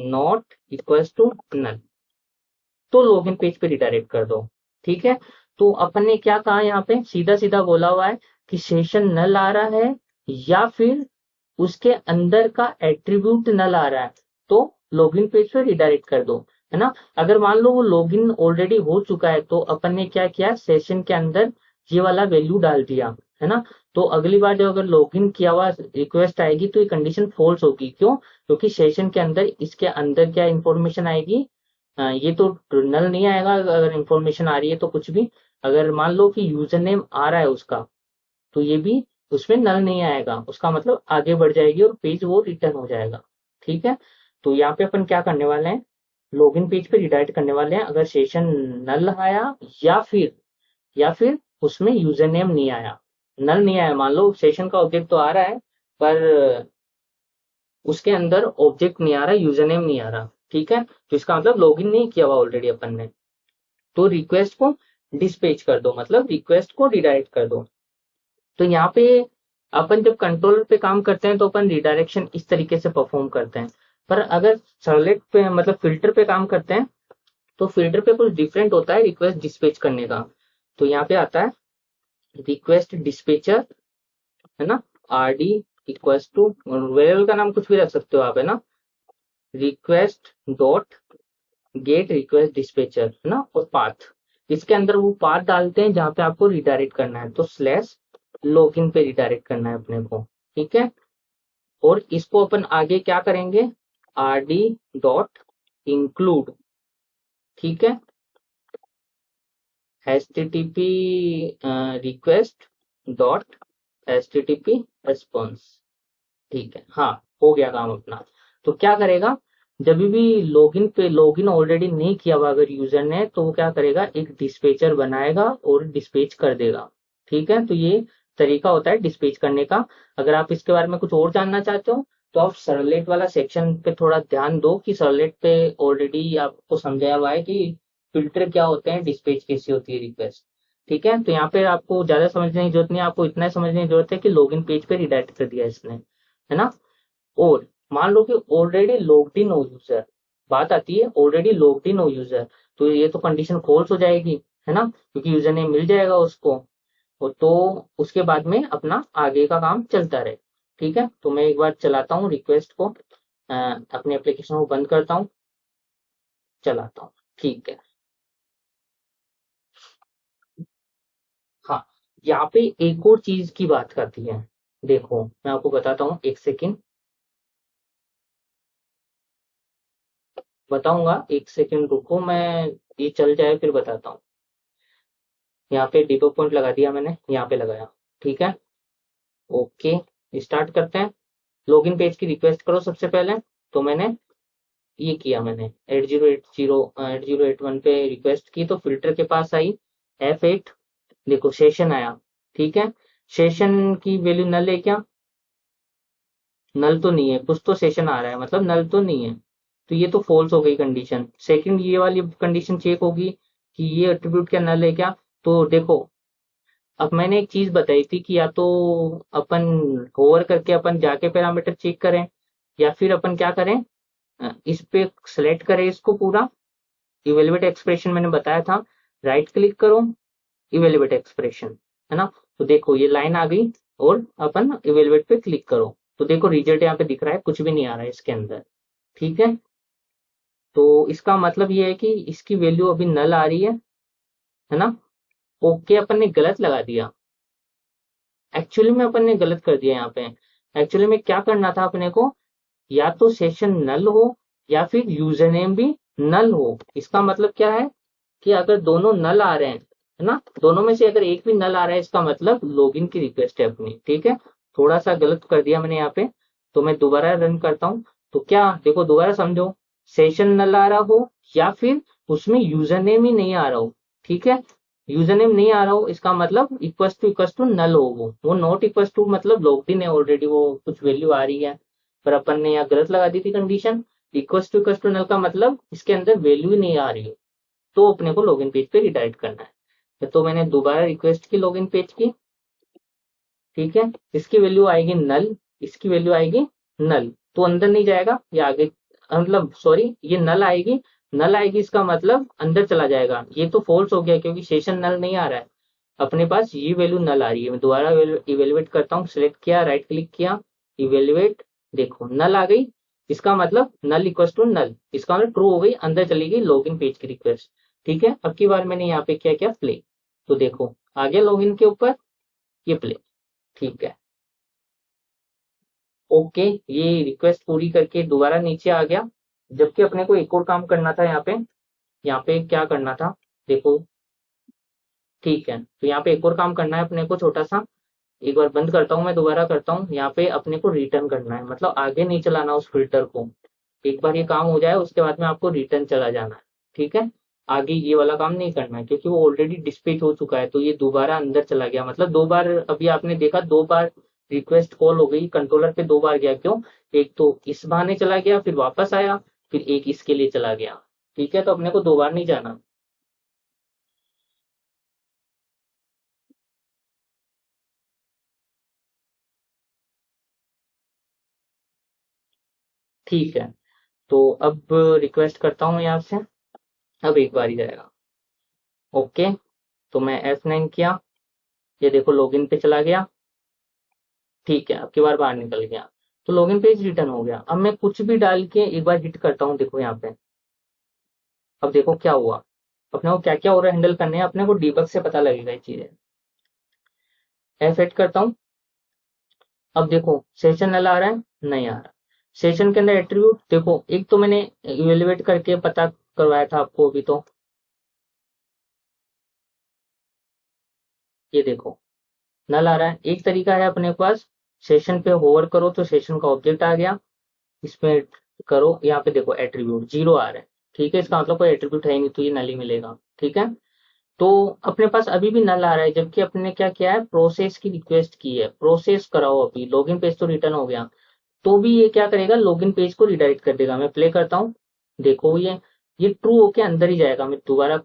not equals to null, तो लॉगिन पेज पे रिडायरेक्ट कर दो। ठीक है, तो अपन ने क्या कहा, यहाँ पे सीधा सीधा बोला हुआ है कि सेशन नल आ रहा है या फिर उसके अंदर का एट्रीब्यूट नल आ रहा है, तो लॉगिन पेज पे रिडायरेक्ट कर दो, है ना। अगर मान लो वो लॉगिन ऑलरेडी हो चुका है, तो अपन ने क्या किया, सेशन के अंदर ये वाला वैल्यू डाल दिया, है ना। तो अगली बार जब अगर लॉगिन किया हुआ रिक्वेस्ट आएगी तो ये कंडीशन फॉल्स होगी, क्यों, क्योंकि सेशन के अंदर इसके अंदर क्या इंफॉर्मेशन आएगी, ये तो नल नहीं आएगा अगर इंफॉर्मेशन आ रही है तो कुछ भी। अगर मान लो कि यूजर नेम आ रहा है उसका, तो ये भी उसमें नल नहीं आएगा, उसका मतलब आगे बढ़ जाएगी और पेज वो रिटर्न हो जाएगा। ठीक है, तो यहाँ पे अपन क्या करने वाले हैं, लॉगिन पेज पे रिडायरेक्ट करने वाले हैं अगर सेशन नल आया, या फिर उसमें यूजर नेम नहीं आया। नल नहीं आया, मान लो सेशन का ऑब्जेक्ट तो आ रहा है, पर उसके अंदर ऑब्जेक्ट नहीं आ रहा, यूजर नेम नहीं आ रहा। ठीक है, तो इसका मतलब लॉगिन नहीं किया हुआ ऑलरेडी अपन ने, तो रिक्वेस्ट को डिस्पैच कर दो, मतलब रिक्वेस्ट को रिडायरेक्ट कर दो। तो यहाँ पे अपन जब कंट्रोलर पे काम करते हैं तो अपन रिडायरेक्शन इस तरीके से परफॉर्म करते हैं, पर अगर सर्वलेट पे मतलब फिल्टर पे काम करते हैं तो फिल्टर पे कुछ डिफरेंट होता है रिक्वेस्ट डिस्पैच करने का। तो यहाँ पे आता है रिक्वेस्ट डिस्पैचर, है ना, RD इक्वल्स टू, वेरिएबल का नाम कुछ भी रख सकते हो आप, है ना, request dot gate request dispatcher, है ना, और पाथ, इसके अंदर वो पाथ डालते हैं जहां पे आपको रिडायरेक्ट करना है, तो स्लैश लॉगिन पे रिडायरेक्ट करना है अपने को, ठीक है। और इसको अपन आगे क्या करेंगे, rd डॉट इंक्लूड, ठीक है, http request dot http response, ठीक है। हाँ, हो गया काम अपना। तो क्या करेगा, जब भी लॉगिन ऑलरेडी नहीं किया हुआ अगर यूजर ने, तो वो क्या करेगा, एक डिस्पैचर बनाएगा और डिस्पैच कर देगा, ठीक है। तो ये तरीका होता है डिस्पैच करने का। अगर आप इसके बारे में कुछ और जानना चाहते हो तो आप सर्वलेट वाला सेक्शन पे थोड़ा ध्यान दो, कि सर्वलेट पे ऑलरेडी आपको समझाया हुआ है कि फिल्टर क्या होते हैं, डिस्पैच कैसी होती है रिक्वेस्ट, ठीक है। तो यहाँ पे आपको ज्यादा समझने की जरूरत नहीं है, आपको इतना समझने की जरूरत है कि लॉगिन पेज पे रिडायरेक्ट कर दिया इसने, है ना। और मान लो कि ऑलरेडी लॉग्ड इन हो यूजर, बात आती है ऑलरेडी लॉग्ड इन हो यूजर, तो ये तो कंडीशन फॉल्स हो जाएगी, है ना, क्योंकि यूजर नेम मिल जाएगा उसको। तो उसके बाद में अपना आगे का काम चलता रहे, ठीक है। तो मैं एक बार चलाता हूँ रिक्वेस्ट को, अपने एप्लीकेशन को बंद करता हूँ, चलाता हूँ, ठीक है। हाँ, यहाँ पे एक और चीज की बात करती है, देखो मैं आपको बताता हूँ, एक सेकेंड बताऊंगा, एक सेकेंड रुको, मैं ये चल जाए फिर बताता हूँ। यहाँ पे डिबग पॉइंट लगा दिया मैंने, यहाँ पे लगाया, ठीक है। ओके, स्टार्ट करते हैं। लॉगिन पेज की रिक्वेस्ट करो सबसे पहले। तो मैंने ये किया, मैंने 8080 8081 पे रिक्वेस्ट की, तो फिल्टर के पास आई F8, देखो सेशन आया, ठीक है। सेशन की वैल्यू नल है क्या, नल तो नहीं है, कुछ तो सेशन आ रहा है, मतलब नल तो नहीं है, तो ये तो फॉल्स हो गई कंडीशन। सेकंड ये वाली कंडीशन चेक होगी कि ये एट्रीब्यूट क्या नल है क्या। तो देखो, अब मैंने एक चीज बताई थी कि या तो अपन होवर करके अपन जाके पैरामीटर चेक करें, या फिर अपन क्या करें, इस पे सेलेक्ट करें इसको पूरा, इवेलुएट एक्सप्रेशन मैंने बताया था, राइट क्लिक करो, इवेलुएट एक्सप्रेशन, है ना। तो देखो ये लाइन आ गई, और अपन इवेलुएट पे क्लिक करो, तो देखो रिजल्ट यहाँ पे दिख रहा है, कुछ भी नहीं आ रहा है इसके अंदर, ठीक है। तो इसका मतलब ये है कि इसकी वैल्यू अभी नल आ रही है ना। ओके, अपन ने गलत लगा दिया, एक्चुअली में अपन ने गलत कर दिया यहाँ पे। एक्चुअली में क्या करना था अपने को, या तो सेशन नल हो या फिर यूजर नेम भी नल हो। इसका मतलब क्या है कि अगर दोनों नल आ रहे हैं, है ना, दोनों में से अगर एक भी नल आ रहा है, इसका मतलब लॉगिन की रिक्वेस्ट है अपनी, ठीक है। थोड़ा सा गलत कर दिया मैंने यहाँ पे, तो मैं दोबारा रन करता हूँ। तो क्या देखो, दोबारा समझो, सेशन नल आ रहा हो या फिर उसमें यूजर नेम ही नहीं आ रहा हो, ठीक है। यूजर नेम नहीं आ रहा हो, इसका मतलब इक्वस टू नल हो, वो नॉट इक्वस टू मतलब लॉग्ड इन है ऑलरेडी, वो कुछ वैल्यू आ रही है, पर अपन ने यहाँ गलत लगा दी थी कंडीशन। इक्वस टू नल का मतलब इसके अंदर वैल्यू ही नहीं आ रही है, तो अपने को लॉगिन पेज पे रिडायरेक्ट करना है। तो मैंने दोबारा रिक्वेस्ट की लॉगिन पेज की, ठीक है। इसकी वैल्यू आएगी नल, इसकी वैल्यू आएगी नल, तो अंदर नहीं जाएगा, ये आगे, मतलब सॉरी, ये नल आएगी, नल आएगी इसका मतलब अंदर चला जाएगा, ये तो फॉल्स हो गया क्योंकि सेशन नल नहीं आ रहा है अपने पास, ये वैल्यू नल आ रही है। मैं दोबारा इवेलुएट करता हूँ, सिलेक्ट किया, राइट क्लिक किया, इवेलुएट, देखो नल आ गई, इसका मतलब नल इक्वल टू नल, इसका मतलब ट्रू हो गई, अंदर चली गई लॉगिन पेज की रिक्वेस्ट, ठीक है। अब की बार मैंने यहाँ पे क्या किया, प्ले, तो देखो आ गया लॉगिन के ऊपर, ये प्ले, ठीक है। ओके, ये रिक्वेस्ट पूरी करके दोबारा नीचे आ गया, जबकि अपने को एक और काम करना था यहाँ पे, यहाँ पे क्या करना था, देखो, ठीक है। तो यहाँ पे एक और काम करना है अपने को छोटा सा, एक बार बंद करता हूँ, मैं दोबारा करता हूँ। यहाँ पे अपने को रिटर्न करना है, मतलब आगे नहीं चलाना उस फिल्टर को, एक बार ये काम हो जाए उसके बाद में आपको रिटर्न चला जाना है, ठीक है। आगे ये वाला काम नहीं करना है क्योंकि वो ऑलरेडी डिस्पैच हो चुका है, तो ये दोबारा अंदर चला गया, मतलब दो बार, अभी आपने देखा दो बार रिक्वेस्ट कॉल हो गई, कंट्रोलर पे दो बार गया, क्यों, एक तो इस बहाने चला गया फिर वापस आया, फिर एक इसके लिए चला गया, ठीक है। तो अपने को दो बार नहीं जाना, ठीक है। तो अब रिक्वेस्ट करता हूँ यहाँ से, अब एक बार ही जाएगा, ओके। तो मैं F9 किया, ये देखो लॉगिन पे चला गया, ठीक है। अब की बार बाहर निकल गया, तो लॉगिन पेज रिटर्न हो गया। अब मैं कुछ भी डाल के एक बार हिट करता हूँ, देखो यहाँ पे, अब देखो क्या हुआ, अपने को क्या क्या हो रहा है हैंडल करने हैं, अपने को डीबग से पता लगेगा ये चीजें। F8 करता हूँ। अब देखो सेशन नल आ रहा है, नहीं आ रहा। सेशन के अंदर एट्रीब्यूट देखो, एक तो मैंने इवेलुएट करके पता करवाया था आपको अभी, तो ये देखो नल आ रहा है। एक तरीका है अपने पास, सेशन पे होवर करो तो सेशन का ऑब्जेक्ट आ गया, इसमें करो, यहाँ पे देखो एट्रीब्यूट 0 आ रहा है। ठीक है, इसका मतलब कोई एट्रीब्यूट है ही नहीं, तो ये नल ही मिलेगा। ठीक है, तो अपने पास अभी भी नल आ रहा है, जबकि अपने क्या किया है, प्रोसेस की रिक्वेस्ट की है। प्रोसेस कराओ, अभी लॉगिन पेज तो रिटर्न हो गया, तो भी ये क्या करेगा, लॉगिन पेज को रिडायरेक्ट कर देगा। मैं प्ले करता हूँ, देखो ये ट्रू होके अंदर ही जाएगा। मैं दोबारा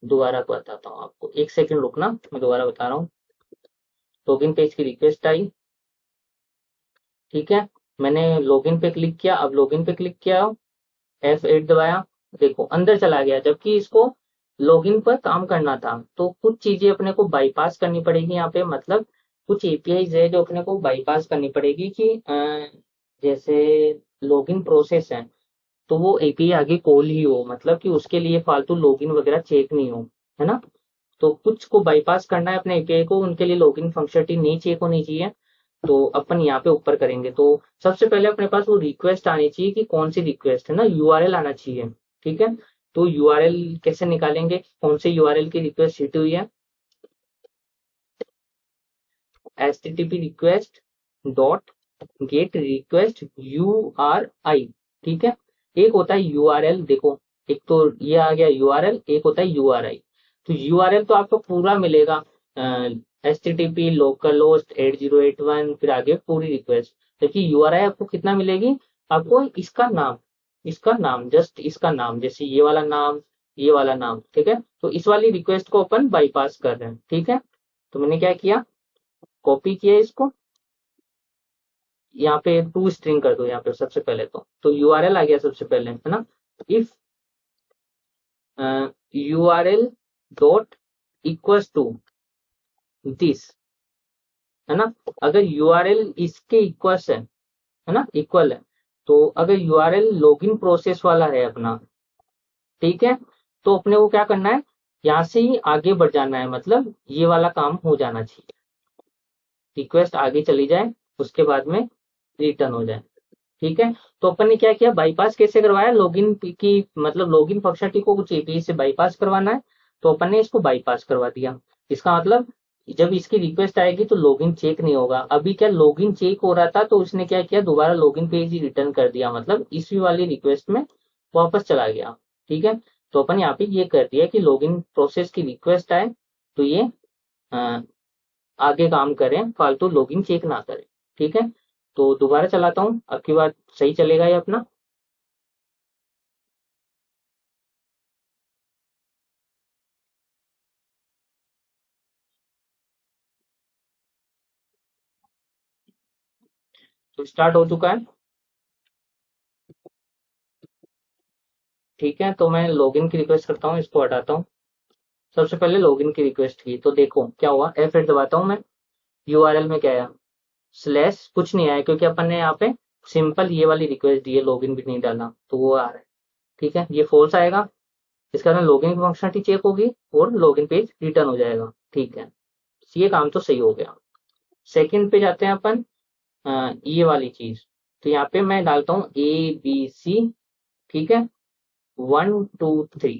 दोबारा बताता हूँ आपको, एक सेकंड रुकना, मैं दोबारा बता रहा हूँ। लॉगिन पेज की रिक्वेस्ट आई, ठीक है, मैंने लॉगिन पे क्लिक किया। अब लॉगिन पे क्लिक किया, F8 दबाया, देखो अंदर चला गया, जबकि इसको लॉगिन पर काम करना था। तो कुछ चीजें अपने को बाईपास करनी पड़ेगी यहाँ पे, मतलब कुछ एपीआईज है जो अपने को बाईपास करनी पड़ेगी कि जैसे लॉगिन प्रोसेस है, तो वो एपीआई आगे कॉल ही हो, मतलब कि उसके लिए फालतू लॉगिन वगैरह चेक नहीं हो, है ना। तो कुछ को बाईपास करना है अपने एपीआई को, उनके लिए लॉगिन फंक्शनलिटी नहीं चेक होनी चाहिए। तो अपन यहाँ पे ऊपर करेंगे, तो सबसे पहले अपने पास वो रिक्वेस्ट आनी चाहिए कि कौन सी रिक्वेस्ट है ना, यूआरएल आना चाहिए। ठीक है, तो यूआरएल कैसे निकालेंगे, कौन से यूआरएल की रिक्वेस्ट हिट हुई है, http request dot gate request URI। ठीक है, एक होता है यूआरएल, देखो एक तो ये आ गया यूआरएल, एक होता है यूआरआई। तो यूआरएल तो आपको पूरा मिलेगा, http localhost 8081, फिर आगे पूरी रिक्वेस्ट। जबकि यूआरआई आपको कितना मिलेगी, आपको इसका नाम जस्ट इसका नाम, जैसे ये वाला नाम, ये वाला नाम। ठीक है, तो इस वाली रिक्वेस्ट को अपन बाईपास कर रहे हैं। ठीक है, तो मैंने क्या किया, कॉपी किया इसको, यहाँ पे टू स्ट्रिंग कर दो यहाँ पे सबसे पहले, तो यूआरएल आ गया सबसे पहले, है ना। If URL dot equals to this, है ना, अगर यूआरएल इसके इक्वल्स है ना, इक्वल है, तो अगर यूआरएल लॉगिन प्रोसेस वाला है अपना, ठीक है, तो अपने को क्या करना है, यहाँ से ही आगे बढ़ जाना है, मतलब ये वाला काम हो जाना चाहिए, रिक्वेस्ट आगे चली जाए, उसके बाद में रिटर्न हो जाए। ठीक है, तो अपन ने क्या किया, बाईपास कैसे करवाया, लॉगिन की, मतलब लॉगिन फंक्शनलिटी को कुछ एपीआई से बाईपास करवाना है, तो अपन ने इसको बाईपास करवा दिया। इसका मतलब जब इसकी रिक्वेस्ट आएगी तो लॉगिन चेक नहीं होगा। अभी क्या लॉगिन चेक हो रहा था, तो उसने क्या किया, दोबारा लॉगिन पेज ही रिटर्न कर दिया, मतलब इसी वाली रिक्वेस्ट में वापस चला गया। ठीक है, तो अपन यहाँ पे ये कर दिया कि लॉगिन प्रोसेस की रिक्वेस्ट आए तो ये अ, आगे काम करें, फालतू लॉगिन चेक ना करें। ठीक है, तो दोबारा चलाता हूँ, अब की बार सही चलेगा ये अपना। तो स्टार्ट हो चुका है। ठीक है, तो मैं लॉगिन की रिक्वेस्ट करता हूँ, इसको हटाता हूँ। सबसे पहले लॉगिन की रिक्वेस्ट की, तो देखो क्या हुआ, F8 दबाता हूँ मैं, यूआरएल में क्या आया, स्लैश कुछ नहीं आया, क्योंकि अपन ने यहाँ पे सिंपल ये वाली रिक्वेस्ट दी है, लॉगिन भी नहीं डाला, तो वो आ रहा है। ठीक है, ये फॉल्स आएगा, इसका कारण लॉगिन की फंक्शनलिटी चेक होगी और लॉगिन पेज रिटर्न हो जाएगा। ठीक है, ये काम तो सही हो गया। सेकंड पे जाते हैं अपन, ये वाली चीज, तो यहाँ पे मैं डालता हूँ ABC। ठीक है, 1 2 3।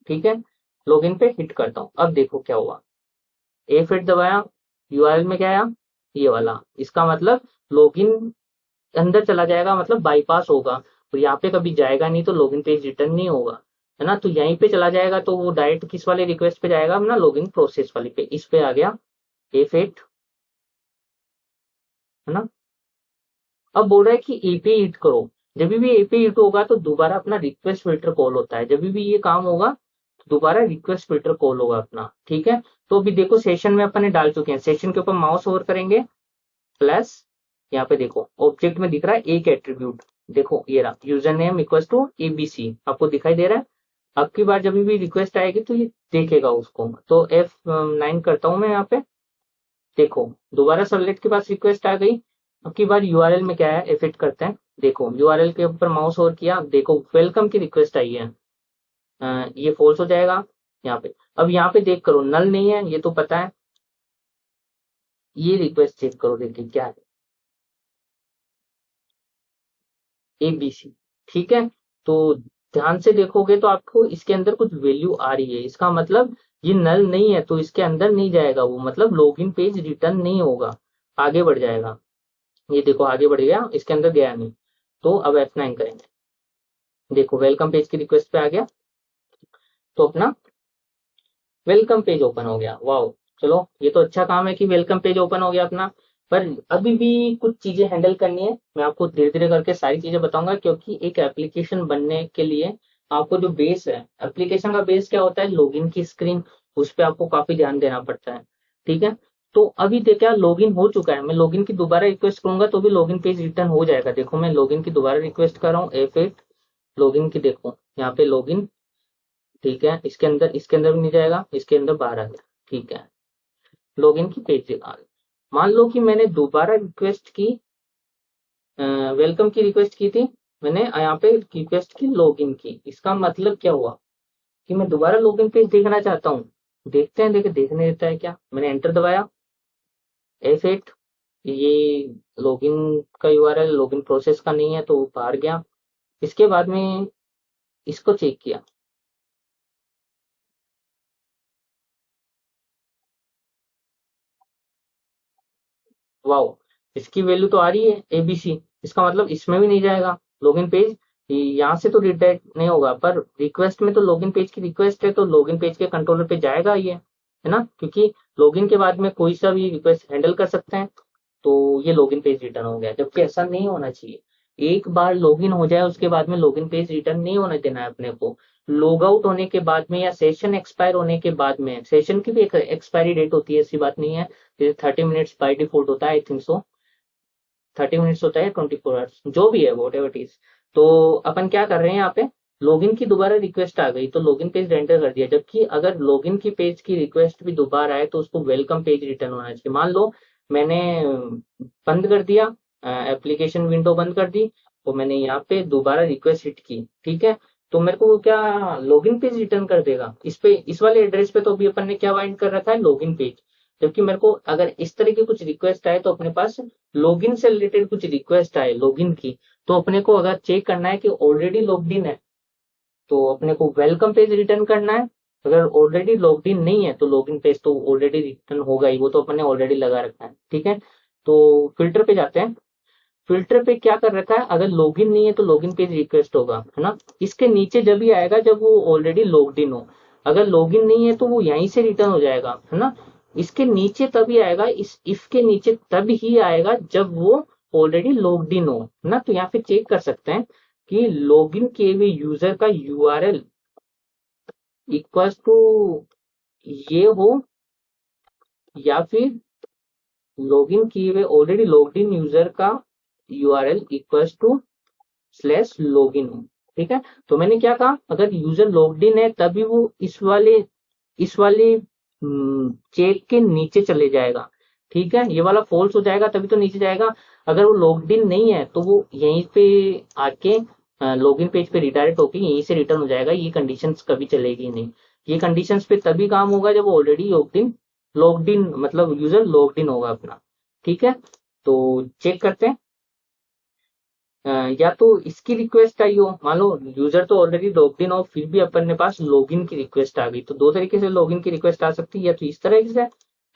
ठीक है, लॉगिन पे हिट करता हूँ, अब देखो क्या हुआ, F8 दबाया, यूआरएल में क्या आया, ये वाला, इसका मतलब लॉगिन अंदर चला जाएगा, मतलब बाईपास होगा, तो यहाँ पे कभी जाएगा नहीं, तो लॉगिन पेज रिटर्न नहीं होगा, है ना। तो यहीं पे चला जाएगा, तो वो डायरेक्ट किस वाले रिक्वेस्ट पे जाएगा ना, लॉगिन प्रोसेस वाली पे, इस पे आ गया F8, है ना। अब बोल रहा है कि एपीआई हिट करो, जब भी एपीआई हिट होगा तो दोबारा अपना रिक्वेस्ट फिल्टर कॉल होता है, जब भी ये काम होगा तो दोबारा रिक्वेस्ट फिल्टर कॉल होगा अपना। ठीक है, तो अभी देखो सेशन में अपन ने डाल चुके हैं, सेशन के ऊपर माउस ओवर करेंगे, प्लस यहाँ पे देखो ऑब्जेक्ट में दिख रहा है एक एट्रीब्यूट, देखो ये रहा, user name equal to ABC, आपको दिखाई दे रहा है। अब की बार जब भी रिक्वेस्ट आएगी तो ये देखेगा उसको, तो F9 करता हूं मैं यहाँ पे, देखो दोबारा सर्वलेट के पास रिक्वेस्ट आ गई। अब की बार यूआरएल में क्या है, एफिट करते हैं, देखो यूआरएल के ऊपर माउस ओवर किया, देखो वेलकम की रिक्वेस्ट आई है, ये फॉल्स हो जाएगा यहाँ पे। अब यहाँ पे देख करो नल नहीं है, ये तो पता है, ये रिक्वेस्ट चेक करो, देखिए क्या है, ABC। ठीक है, तो ध्यान से देखोगे तो आपको इसके अंदर कुछ वैल्यू आ रही है, इसका मतलब ये नल नहीं है, तो इसके अंदर नहीं जाएगा वो, मतलब लॉगिन पेज रिटर्न नहीं होगा, आगे बढ़ जाएगा। ये देखो आगे बढ़ गया, इसके अंदर गया नहीं। तो अब F9 करेंगे, देखो वेलकम पेज की रिक्वेस्ट पे आ गया, तो अपना वेलकम पेज ओपन हो गया। वाओ, चलो ये तो अच्छा काम है कि वेलकम पेज ओपन हो गया अपना। पर अभी भी कुछ चीजें हैंडल करनी है, मैं आपको धीरे धीरे करके सारी चीजें बताऊंगा, क्योंकि एक एप्लीकेशन बनने के लिए आपको जो बेस है, एप्लीकेशन का बेस क्या होता है, लॉगिन की स्क्रीन, उस पर आपको काफी ध्यान देना पड़ता है। ठीक है, तो अभी देखा लॉगिन हो चुका है, मैं लॉगिन की दोबारा रिक्वेस्ट करूंगा तो भी लॉगिन पेज रिटर्न हो जाएगा। देखो मैं लॉगिन की दोबारा रिक्वेस्ट कर रहा हूँ, F8 लॉगिन की, देखो यहाँ पे लॉगिन। ठीक है, इसके अंदर भी नहीं जाएगा, इसके अंदर बाहर आ गया। ठीक है, लॉगिन की पेज आ गई। मान लो कि मैंने दोबारा रिक्वेस्ट की, वेलकम की रिक्वेस्ट की थी, मैंने यहाँ पे रिक्वेस्ट की लॉगिन की, इसका मतलब क्या हुआ कि मैं दोबारा लॉगिन पेज देखना चाहता हूँ। देखते हैं, देखने देता है क्या। मैंने एंटर दबाया, F8, ये लॉगिन का URL लॉगिन प्रोसेस का नहीं है तो वो बाहर गया। इसके बाद में इसको चेक किया, वाओ, इसकी वैल्यू तो आ रही है ABC, इसका मतलब इसमें भी नहीं जाएगा लॉगिन पेज, यहाँ से तो रिडायरेक्ट नहीं होगा, पर रिक्वेस्ट में तो लॉगिन पेज की रिक्वेस्ट है, तो लॉगिन पेज के कंट्रोलर पे जाएगा ये, है ना, क्योंकि लॉगिन के बाद में कोई सा भी रिक्वेस्ट हैंडल कर सकते हैं। तो ये लॉगिन पेज रिटर्न हो गया, जबकि ऐसा नहीं होना चाहिए। एक बार लॉगिन हो जाए उसके बाद में लॉगिन पेज रिटर्न नहीं होने देना है अपने को। लॉग आउट होने के बाद में या सेशन एक्सपायर होने के बाद में, सेशन की भी एक एक्सपायरी डेट होती है, ऐसी बात नहीं है, जैसे 30 मिनट्स बाई डिफॉल्ट होता है, आई थिंक सो 30 मिनट्स होता है, 24 आवर्स जो भी है, वॉट एवर इट इज। तो अपन क्या कर रहे हैं यहाँ पे, लॉगिन की दोबारा रिक्वेस्ट आ गई तो लॉगिन पेज रेंडर कर दिया, जबकि अगर लॉगिन की पेज की रिक्वेस्ट भी दोबारा आए तो उसको वेलकम पेज रिटर्न होना चाहिए। मान लो मैंने बंद कर दिया, एप्लीकेशन विंडो बंद कर दी, तो मैंने यहाँ पे दोबारा रिक्वेस्ट हिट की, ठीक है, तो मेरे को क्या लॉगिन पेज रिटर्न कर देगा। इस पे, इस वाले एड्रेस पे तो अभी अपन ने क्या बाइंड कर रखा है, लॉगिन पेज। जबकि मेरे को अगर इस तरह की कुछ रिक्वेस्ट आए तो अपने पास लॉगिन से रिलेटेड कुछ रिक्वेस्ट आए लॉगिन की, तो अपने को अगर चेक करना है कि ऑलरेडी लॉग्ड इन है तो अपने को वेलकम पेज रिटर्न करना है। अगर ऑलरेडी लॉग्ड इन नहीं है तो लॉगिन पेज तो ऑलरेडी रिटर्न होगा ही, वो तो अपने ऑलरेडी लगा रखा है। ठीक है, तो फिल्टर पे जाते हैं। फिल्टर पे क्या कर रखा है, अगर लॉगिन नहीं है तो लॉगिन पेज रिक्वेस्ट होगा, है ना, इसके नीचे जब भी आएगा जब वो ऑलरेडी लॉग्ड इन हो। अगर लॉगिन नहीं है तो वो यहीं से रिटर्न हो जाएगा, है ना। इसके नीचे तभी आएगा, इस इफ के नीचे तब ही आएगा जब वो ऑलरेडी लॉग्ड इन हो, है ना। तो यहाँ पे चेक कर सकते हैं कि लॉगिन किए हुए यूजर का URL इक्वल टू ये हो, या फिर लॉगिन किए हुए ऑलरेडी लॉग्ड इन यूजर का URL इक्वल टू /login हो। ठीक है, तो मैंने क्या कहा, अगर यूजर लॉग्ड इन है तभी वो इस वाले चेक के नीचे चले जाएगा। ठीक है, ये वाला फॉल्स हो जाएगा तभी तो नीचे जाएगा। अगर वो लॉग्ड इन नहीं है तो वो यहीं पे आके लॉगिन पेज पे रिडायरेक्ट होके यहीं से रिटर्न हो जाएगा, ये कंडीशंस कभी चलेगी नहीं। ये कंडीशंस पे तभी काम होगा जब ऑलरेडी लॉग्ड इन मतलब यूजर लॉग्ड इन होगा अपना। ठीक है, तो चेक करते हैं। या तो इसकी रिक्वेस्ट आई हो, मान लो यूजर तो ऑलरेडी लॉग्ड इन हो फिर भी अपन के पास लॉगिन की रिक्वेस्ट आ गई, तो दो तरीके से लॉगिन की रिक्वेस्ट आ सकती है, या तो इस तरह से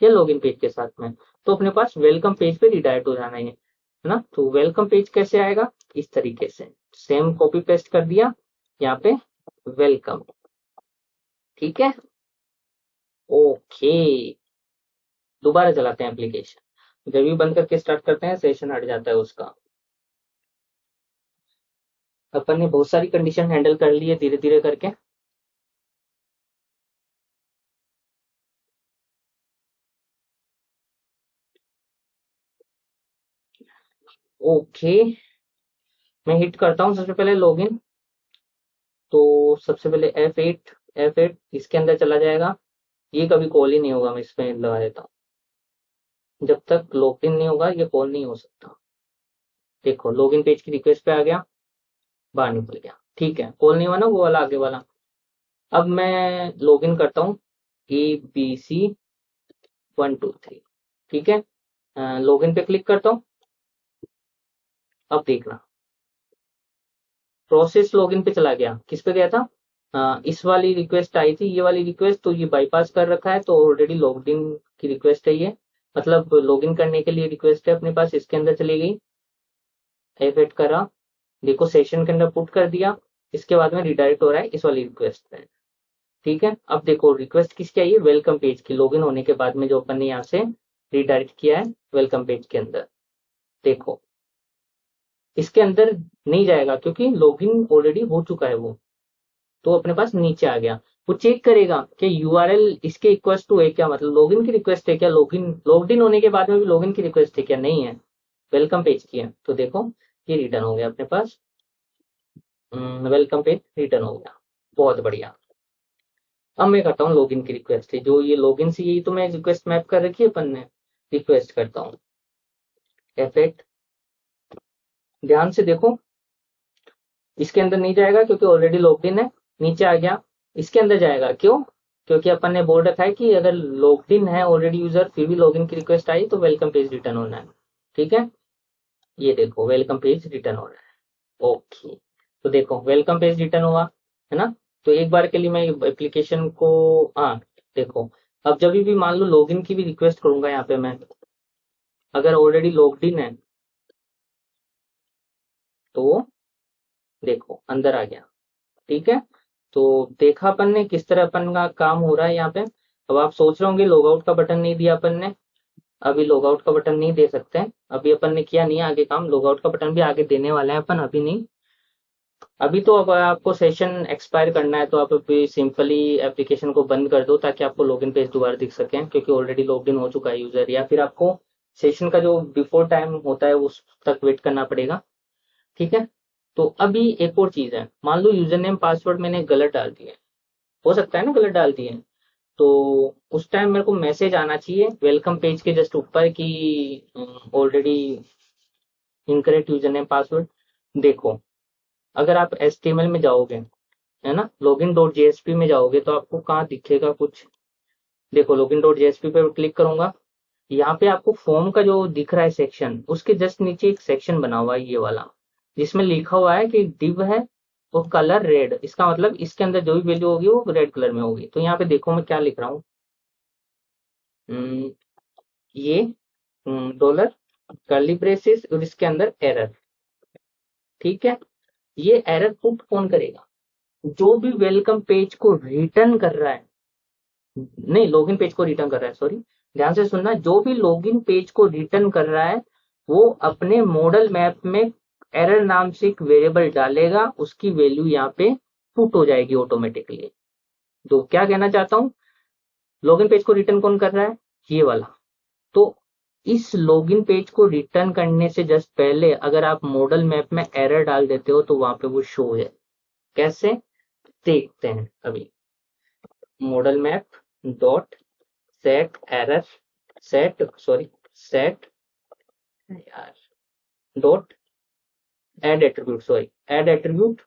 या लॉगिन पेज के साथ में। तो अपने पास वेलकम पेज पे रिडायरेक्ट हो जाना है ना। तो वेलकम पेज कैसे आएगा, इस तरीके से सेम कॉपी पेस्ट कर दिया यहाँ पे वेलकम। ठीक है, ओके, दोबारा चलाते हैं एप्लीकेशन, जब भी बंद करके स्टार्ट करते हैं सेशन हट जाता है उसका। अपन ने बहुत सारी कंडीशन हैंडल कर ली है धीरे धीरे करके। ओके, मैं हिट करता हूँ सबसे पहले लॉगिन, तो सबसे पहले F8 इसके अंदर चला जाएगा। ये कभी कॉल ही नहीं होगा, मैं इसमें लगा देता हूँ, जब तक लॉगिन नहीं होगा ये कॉल नहीं हो सकता। देखो लॉगिन पेज की रिक्वेस्ट पे आ गया, बाहर निकल गया। ठीक है, कॉल नहीं हुआ ना वो वाला आगे वाला। अब मैं लॉगिन करता हूँ ABC123। ठीक है, लॉगिन पे क्लिक करता हूँ। अब देखना प्रोसेस लॉगिन पे चला गया। किस पे गया था? इस वाली रिक्वेस्ट आई थी, ये वाली रिक्वेस्ट, तो ये बाईपास कर रखा है, तो ऑलरेडी लॉग्ड इन की रिक्वेस्ट है ये, मतलब लॉगिन करने के लिए रिक्वेस्ट है अपने पास। इसके अंदर चली गई, एवेट करा, देखो सेशन के अंदर पुट कर दिया, इसके बाद में रिडायरेक्ट हो रहा है इस वाली रिक्वेस्ट पे। ठीक है, अब देखो रिक्वेस्ट किसकी आई है? वेलकम पेज की, लॉगिन होने के बाद में जो अपन ने यहाँ से रिडायरेक्ट किया है वेलकम पेज के अंदर। देखो इसके अंदर नहीं जाएगा क्योंकि लॉगिन ऑलरेडी हो चुका है वो, तो अपने पास नीचे आ गया। वो चेक करेगा कि यूआरएल इसके इक्वल टू है क्या, मतलब लॉगिन की रिक्वेस्ट है क्या, लॉगिन लॉग्ड इन होने के बाद में भी लॉगिन की रिक्वेस्ट है क्या, नहीं है, वेलकम पेज की है। तो देखो ये रिटर्न हो गया अपने पास, वेलकम पेज रिटर्न हो गया, बहुत बढ़िया। अब मैं करता हूँ लॉगिन की रिक्वेस्ट है, जो ये लॉगिन से यही तो मैं रिक्वेस्ट मैप कर रखी है अपन ने, रिक्वेस्ट करता हूँ एफेक्ट। ध्यान से देखो इसके अंदर नहीं जाएगा क्योंकि ऑलरेडी लॉग्ड इन है, नीचे आ गया। इसके अंदर जाएगा, क्यों? क्योंकि अपन ने बोल रखा है कि अगर लॉग्ड इन है ऑलरेडी यूजर, फिर भी लॉगिन की रिक्वेस्ट आई तो वेलकम पेज रिटर्न होना है। ठीक है, ये देखो वेलकम पेज रिटर्न हो रहा है। ओके, तो देखो वेलकम पेज रिटर्न हुआ है ना। तो एक बार के लिए मैं एप्लीकेशन को, हाँ देखो, अब जब भी मान लो लॉगिन की भी रिक्वेस्ट करूंगा यहाँ पे मैं, अगर ऑलरेडी लॉग्ड इन है तो देखो अंदर आ गया। ठीक है, तो देखा अपन ने किस तरह अपन का काम हो रहा है यहाँ पे। अब आप सोच रहे होंगे लॉग आउट का बटन नहीं दिया अपन ने, अभी लॉग आउट का बटन नहीं दे सकते हैं, अभी अपन ने किया नहीं आगे काम, लॉग आउट का बटन भी आगे देने वाले हैं अपन, अभी नहीं। अभी तो अब आपको सेशन एक्सपायर करना है तो आप अभी सिंपली एप्लीकेशन को बंद कर दो ताकि आपको लॉगिन पेज दोबारा दिख सके, क्योंकि ऑलरेडी लॉगिन हो चुका है यूजर, या फिर आपको सेशन का जो बिफोर टाइम होता है उस तक वेट करना पड़ेगा। ठीक है, तो अभी एक और चीज है, मान लो यूजर नेम पासवर्ड मैंने गलत डाल दिया है, हो सकता है ना गलत डाल दिए, तो उस टाइम मेरे को मैसेज आना चाहिए वेलकम पेज के जस्ट ऊपर कि already incorrect user name password. देखो अगर आप HTML में जाओगे, है ना, लॉगिन डॉट जेएसपी में जाओगे तो आपको कहाँ दिखेगा कुछ, देखो लॉगिन डॉट जेएसपी पे क्लिक करूंगा, यहाँ पे आपको फॉर्म का जो दिख रहा है सेक्शन, उसके जस्ट नीचे एक सेक्शन बना हुआ है ये वाला, जिसमें लिखा हुआ है कि डिव है तो कलर रेड, इसका मतलब इसके अंदर जो भी वैल्यू होगी वो रेड कलर में होगी। तो यहाँ पे देखो मैं क्या लिख रहा हूँ, ये डॉलर कर्ली ब्रेसेस और इसके अंदर एरर। ठीक है, ये एरर पुट कौन करेगा? जो भी वेलकम पेज को रिटर्न कर रहा है, नहीं लॉगिन पेज को रिटर्न कर रहा है, सॉरी, ध्यान से सुनना, जो भी लॉगिन पेज को रिटर्न कर रहा है वो अपने मॉडल मैप में एरर नाम से एक वेरिएबल डालेगा, उसकी वैल्यू यहाँ पे पुट हो जाएगी ऑटोमेटिकली। तो क्या कहना चाहता हूँ, लॉगिन पेज को रिटर्न कौन कर रहा है? ये वाला। तो इस लॉगिन पेज को रिटर्न करने से जस्ट पहले अगर आप मॉडल मैप में एरर डाल देते हो तो वहां पे वो शो है। कैसे देखते हैं अभी, model map dot set error, set sorry set यार dot add attribute, sorry add attribute,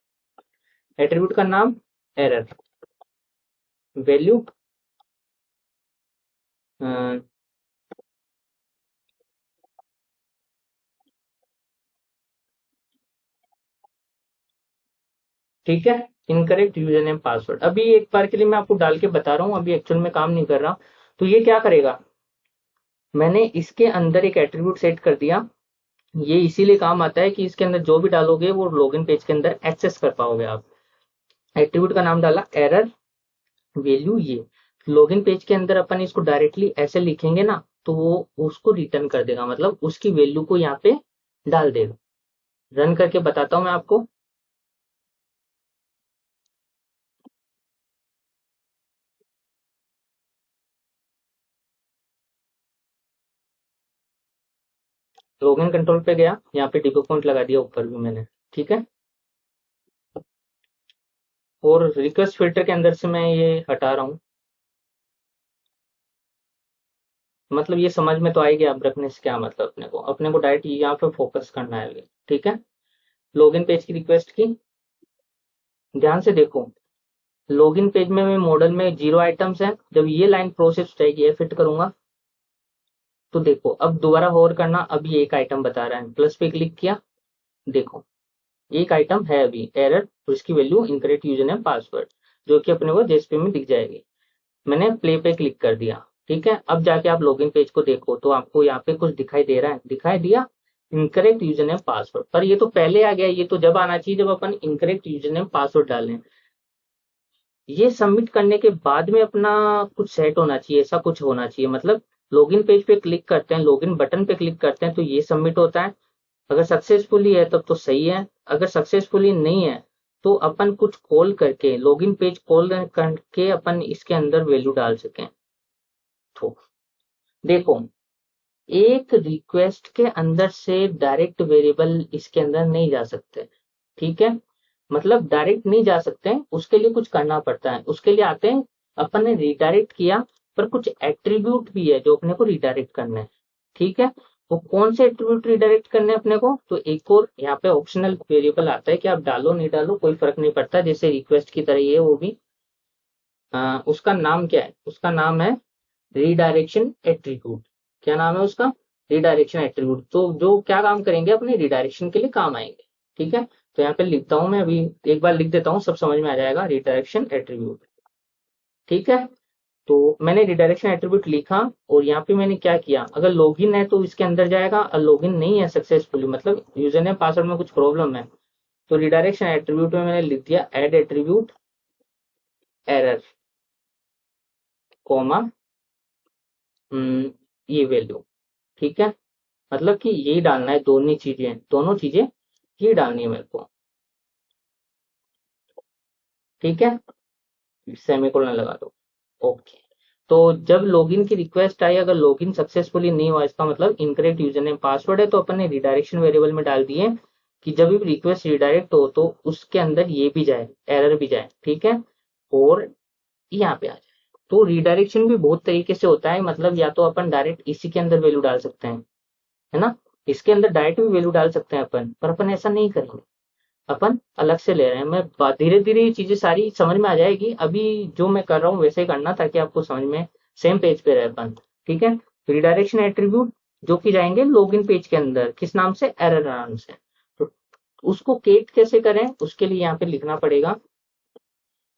attribute का नाम एरर, वैल्यू ठीक है, इनकरेक्ट यूजर नेम पासवर्ड। अभी एक बार के लिए मैं आपको डाल के बता रहा हूँ, अभी एक्चुअल में काम नहीं कर रहा। तो ये क्या करेगा, मैंने इसके अंदर एक एट्रीब्यूट सेट कर दिया, ये इसीलिए काम आता है कि इसके अंदर जो भी डालोगे वो लॉगिन पेज के अंदर एक्सेस कर पाओगे आप। एट्रीब्यूट का नाम डाला एरर, वैल्यू ये, लॉगिन पेज के अंदर अपन इसको डायरेक्टली ऐसे लिखेंगे ना तो वो उसको रिटर्न कर देगा, मतलब उसकी वैल्यू को यहाँ पे डाल देगा। रन करके बताता हूँ मैं आपको। लॉगिन कंट्रोल पे गया, यहाँ पे डिबग पॉइंट लगा दिया ऊपर भी मैंने। ठीक है, और रिक्वेस्ट फिल्टर के अंदर से मैं ये हटा रहा हूँ, मतलब ये समझ में तो आएगी आप रखने से क्या मतलब, अपने को डायरेक्ट यहाँ पे फोकस करना है अभी। ठीक है, लॉगिन पेज की रिक्वेस्ट की, ध्यान से देखो, लॉगिन पेज में मैं मॉडल में 0 आइटम्स है, जब ये लाइन प्रोसेस हो जाएगी ये फिट करूंगा, तो देखो अब दोबारा होवर करना, अभी एक आइटम बता रहा है, प्लस पे क्लिक किया, देखो एक आइटम है अभी एरर, तो इसकी value incorrect user name password, जो कि अपने को जेएसपी में दिख जाएगी। मैंने प्ले पे क्लिक कर दिया, ठीक है। अब जाके आप लॉगिन पेज को देखो तो आपको यहाँ पे कुछ दिखाई दे रहा है, दिखाई दिया इनकरेक्ट यूजर नेम पासवर्ड, पर ये तो पहले आ गया, ये तो जब आना चाहिए जब अपन इनकरेक्ट यूजर नेम पासवर्ड डालें। ये सबमिट करने के बाद में अपना कुछ सेट होना चाहिए, ऐसा कुछ होना चाहिए, मतलब लॉगिन पेज पे क्लिक करते हैं, लॉगिन बटन पे क्लिक करते हैं तो ये सबमिट होता है, अगर सक्सेसफुली है तब तो सही है, अगर सक्सेसफुली नहीं है तो अपन कुछ कॉल करके, लॉगिन पेज कॉल करके अपन इसके अंदर वैल्यू डाल सकें। तो देखो एक रिक्वेस्ट के अंदर से डायरेक्ट वेरिएबल इसके अंदर नहीं जा सकते, ठीक है, मतलब डायरेक्ट नहीं जा सकते, उसके लिए कुछ करना पड़ता है, उसके लिए आते हैं, अपन ने रिडायरेक्ट किया पर कुछ एट्रीब्यूट भी है जो अपने को रिडायरेक्ट करना है, ठीक है। वो कौन से एट्रीब्यूट रिडायरेक्ट करने हैं अपने को, तो एक और यहाँ पे ऑप्शनल वेरिएबल आता है कि आप डालो नहीं डालो कोई फर्क नहीं पड़ता, जैसे रिक्वेस्ट की तरह ही है वो भी। उसका नाम क्या है, उसका नाम है रिडायरेक्शन एट्रीब्यूट। क्या नाम है उसका, रिडायरेक्शन एट्रीब्यूट, तो जो क्या काम करेंगे अपने रिडायरेक्शन के लिए काम आएंगे, ठीक है। तो यहाँ पे लिखता हूं मैं, अभी एक बार लिख देता हूँ, सब समझ में आ जाएगा, रिडायरेक्शन एट्रीब्यूट, ठीक है। तो मैंने रिडायरेक्शन एट्रीब्यूट लिखा और यहाँ पे मैंने क्या किया, अगर लॉगिन है तो इसके अंदर जाएगा, और लॉगिन नहीं है सक्सेसफुली, मतलब यूजर नेम पासवर्ड में कुछ प्रॉब्लम है, तो रिडायरेक्शन एट्रीब्यूट में मैंने लिख दिया एड एट्रीब्यूट एरर कॉमा ये वैल्यू, ठीक है। मतलब कि यही डालना है, दोनों चीजें ये डालनी है मेरे को, ठीक है, सेमीकोलन लगा दो, ओके। तो जब लॉगिन की रिक्वेस्ट आई, अगर लॉगिन सक्सेसफुली नहीं हुआ, इसका मतलब इनकरेक्ट यूजर नेम पासवर्ड है, तो अपन ने रिडायरेक्शन वेरिएबल में डाल दिए कि जब भी रिक्वेस्ट रिडायरेक्ट हो तो उसके अंदर ये भी जाए, एरर भी जाए, ठीक है, और यहाँ पे आ जाए। तो रिडायरेक्शन भी बहुत तरीके से होता है, मतलब या तो अपन डायरेक्ट इसी के अंदर वैल्यू डाल सकते हैं, है ना, इसके अंदर डायरेक्ट भी वैल्यू डाल सकते हैं अपन, पर अपन ऐसा नहीं करेंगे, अपन अलग से ले रहे हैं। मैं धीरे धीरे ये चीजें सारी समझ में आ जाएगी, अभी जो मैं कर रहा हूँ वैसे ही करना ताकि आपको समझ में सेम पेज पे रहे अपन, ठीक है। रिडायरेक्शन एट्रीब्यूट जो कि जाएंगे लॉगिन पेज के अंदर, किस नाम से, एरर नाम से, तो उसको केट कैसे करें, उसके लिए यहाँ पे लिखना पड़ेगा,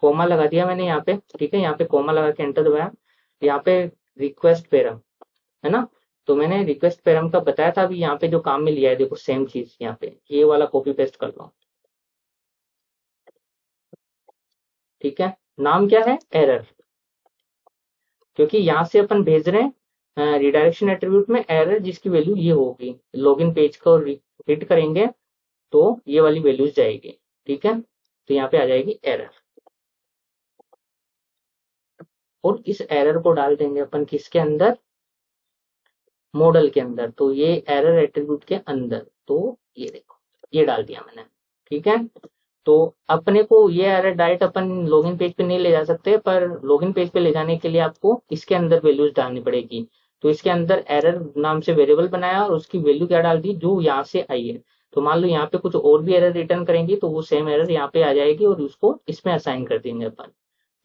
कोमा लगा दिया मैंने यहाँ पे, ठीक है, यहाँ पे कोमा लगा के एंटर दबाया, यहाँ पे रिक्वेस्ट पैरम, है ना, तो मैंने रिक्वेस्ट पैरम का बताया था, अभी यहाँ पे जो काम में लिया है देखो सेम चीज, यहाँ पे ये वाला कॉपी पेस्ट कर लो, ठीक है। नाम क्या है, एरर, क्योंकि यहाँ से अपन भेज रहे हैं रिडायरेक्शन एट्रीब्यूट में एरर, जिसकी वैल्यू ये होगी, लॉगिन पेज को हिट करेंगे तो ये वाली वैल्यूज जाएगी, ठीक है, तो यहाँ पे आ जाएगी एरर, और इस एरर को डाल देंगे अपन किसके अंदर, मॉडल के अंदर, तो ये एरर एट्रीब्यूट के अंदर, तो ये देखो ये डाल दिया मैंने, ठीक है। तो अपने को ये एरर डायरेक्ट अपन लॉगिन पेज पे नहीं ले जा सकते, पर लॉगिन पेज पे ले जाने के लिए आपको इसके अंदर वैल्यूज डालनी पड़ेगी, तो इसके अंदर एरर नाम से वेरिएबल बनाया और उसकी वैल्यू क्या डाल दी, जो यहाँ से आई है, तो मान लो यहाँ पे कुछ और भी एरर रिटर्न करेंगी तो वो सेम एरर यहाँ पे आ जाएगी और उसको इसमें असाइन कर देंगे अपन,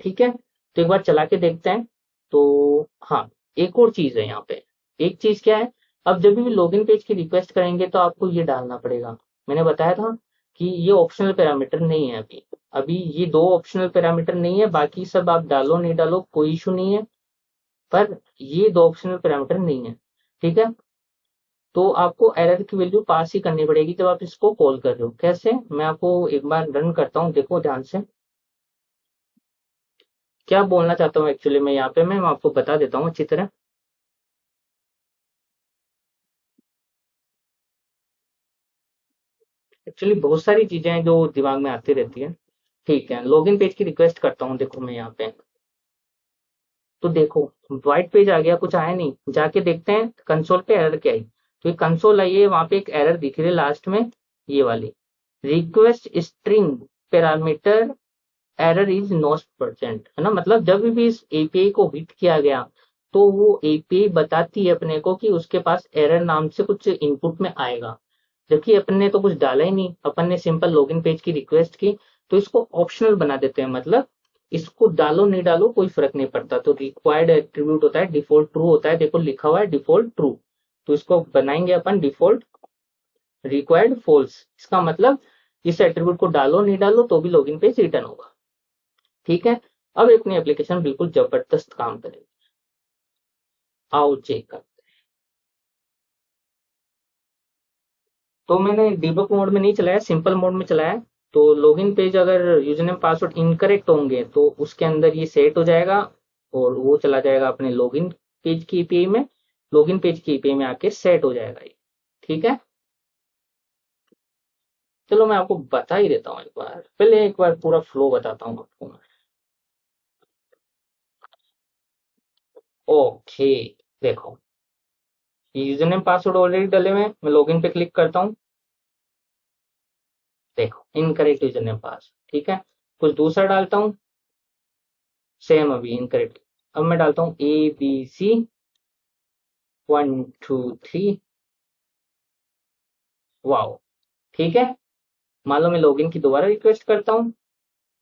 ठीक है। तो एक बार चला के देखते हैं। तो हाँ, एक और चीज है यहाँ पे, एक चीज क्या है, अब जब भी लॉगिन पेज की रिक्वेस्ट करेंगे तो आपको ये डालना पड़ेगा, मैंने बताया था कि ये ऑप्शनल पैरामीटर नहीं है, अभी अभी ये दो ऑप्शनल पैरामीटर नहीं है, बाकी सब आप डालो नहीं डालो कोई इशू नहीं है, पर ये दो ऑप्शनल पैरामीटर नहीं है, ठीक है। तो आपको एरर की वैल्यू पास ही करनी पड़ेगी जब आप इसको कॉल कर रहे हो, कैसे, मैं आपको एक बार रन करता हूँ, देखो ध्यान से क्या बोलना चाहता हूँ एक्चुअली मैं यहाँ पे, मैं आपको बता देता हूँ अच्छी तरह। एक्चुअली बहुत सारी चीजें हैं जो दिमाग में आती रहती है, ठीक है। लॉगिन पेज की रिक्वेस्ट करता हूँ, देखो मैं यहाँ पे, तो देखो व्हाइट पेज आ गया, कुछ आया नहीं, जाके देखते हैं कंसोल पे एरर क्या आई, तो ये कंसोल आई है, वहां पे एक एरर दिख रही है लास्ट में, ये वाली, request string parameter error is not present, है ना, मतलब जब भी इस एपीआई को हिट किया गया तो वो एपीआई बताती है अपने को कि उसके पास एरर नाम से कुछ इनपुट में आएगा, जबकि अपन ने तो कुछ डाला ही नहीं, अपन ने सिंपल लॉगिन पेज की रिक्वेस्ट की, तो इसको ऑप्शनल बना देते हैं, मतलब इसको डालो नहीं डालो कोई फर्क नहीं पड़ता। तो रिक्वायर्ड एट्रीब्यूट होता है डिफॉल्ट ट्रू होता है, देखो लिखा हुआ है डिफॉल्ट ट्रू, तो इसको बनाएंगे अपन डिफॉल्ट रिक्वायर्ड फॉल्स। इसका मतलब इस एट्रीब्यूट को डालो नहीं डालो तो भी लॉगिन पेज रिटर्न होगा। ठीक है, अब अपनी एप्लीकेशन बिल्कुल जबरदस्त काम करेगी। आओ चेक कर। तो मैंने डीबग मोड में नहीं चलाया, सिंपल मोड में चलाया। तो लॉगिन पेज अगर यूजर नेम पासवर्ड इनकरेक्ट होंगे तो उसके अंदर ये सेट हो जाएगा और वो चला जाएगा अपने लॉगिन पेज की एपीआई में, लॉगिन पेज की एपीआई में आके सेट हो जाएगा ये। ठीक है, चलो मैं आपको बता ही देता हूँ एक बार, पहले एक बार पूरा फ्लो बताता हूँ आपको मैं। ओके, देखो ये यूजर नेम पासवर्ड ऑलरेडी डले हुए हैं, मैं लॉगिन पे क्लिक करता हूँ, देखो इनकरेक्ट यूजर नेम पासवर्ड। ठीक है, कुछ दूसरा डालता हूँ, सेम अभी इनकरेक्ट। अब मैं डालता हूँ ABC 1 2 3। वाओ, ठीक है। मान लो मैं लॉगिन की दोबारा रिक्वेस्ट करता हूँ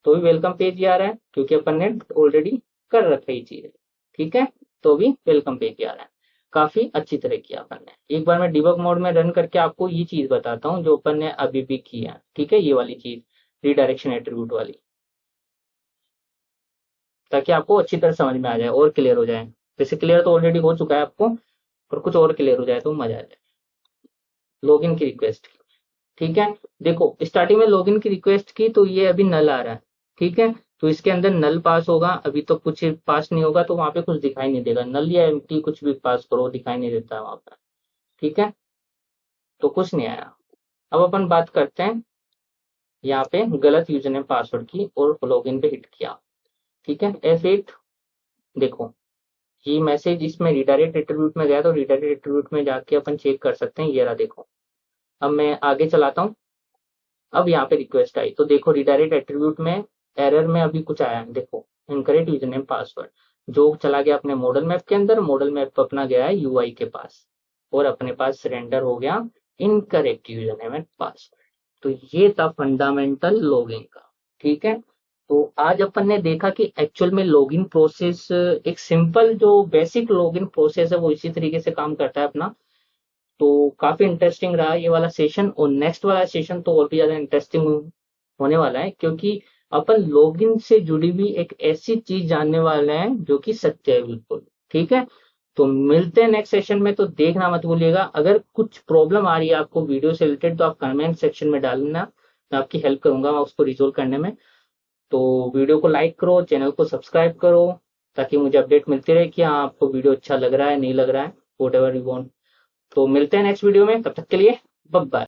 तो भी वेलकम पेज ही आ रहा है क्योंकि अपन ने ऑलरेडी कर रखा है ये चीज। ठीक है, तो भी वेलकम पेज ही आ रहा है। काफी अच्छी तरह किया अपन ने। एक बार मैं डिबग मोड में रन करके आपको ये चीज बताता हूँ जो अपन ने अभी भी किया। ठीक है, ये वाली चीज रिडायरेक्शन एट्रीब्यूट वाली, ताकि आपको अच्छी तरह समझ में आ जाए और क्लियर हो जाए। जैसे क्लियर तो ऑलरेडी हो चुका है आपको, पर कुछ और क्लियर हो जाए तो मजा आ जाए। लॉगिन की रिक्वेस्ट, ठीक है। देखो स्टार्टिंग में लॉगिन की रिक्वेस्ट की तो ये अभी नल आ रहा है। ठीक है, तो इसके अंदर नल पास होगा, अभी तो कुछ पास नहीं होगा तो वहां पे कुछ दिखाई नहीं देगा। नल या एम्प्टी कुछ भी पास करो दिखाई नहीं देता है वहां पर। ठीक है, तो कुछ नहीं आया। अब अपन बात करते हैं यहाँ पे गलत यूजर नेम पासवर्ड की और लॉगिन पे हिट किया। ठीक है, F8 देखो ये मैसेज इसमें रिडायरेक्ट एट्रीब्यूट में गया तो रिडायरेक्ट एट्रीब्यूट में जाके अपन चेक कर सकते हैं। ये रहा देखो। अब मैं आगे चलाता हूँ, अब यहाँ पे रिक्वेस्ट आई तो देखो रिडायरेक्ट एट्रीब्यूट में एरर में अभी कुछ आया है, देखो इनकरेक्ट यूजर नेम पासवर्ड, जो चला गया अपने मॉडल मैप के अंदर। मॉडल मैप अपना गया है यूआई के पास और अपने पास सरेंडर हो गया incorrect user name and password. तो ये था फंडामेंटल लॉगिन का। ठीक है, तो आज अपन ने देखा कि एक्चुअल में लॉगिन प्रोसेस एक सिंपल जो बेसिक लॉगिन प्रोसेस है वो इसी तरीके से काम करता है अपना। तो काफी इंटरेस्टिंग रहा ये वाला सेशन और नेक्स्ट वाला सेशन तो और भी ज्यादा इंटरेस्टिंग होने वाला है क्योंकि अपन लॉगिन से जुड़ी हुई एक ऐसी चीज जानने वाले हैं जो कि सत्य है बिल्कुल। ठीक है, तो मिलते हैं नेक्स्ट सेशन में। तो देखना मत भूलिएगा, अगर कुछ प्रॉब्लम आ रही है आपको वीडियो से रिलेटेड तो आप कमेंट सेक्शन में डालना, मैं आपकी हेल्प करूंगा उसको रिजोल्व करने में। तो वीडियो को लाइक करो, चैनल को सब्सक्राइब करो ताकि मुझे अपडेट मिलती रहे कि हाँ आपको वीडियो अच्छा लग रहा है नहीं लग रहा है, वॉट एवर यू वांट। तो मिलते हैं नेक्स्ट वीडियो में, तब तक के लिए बाय बाय।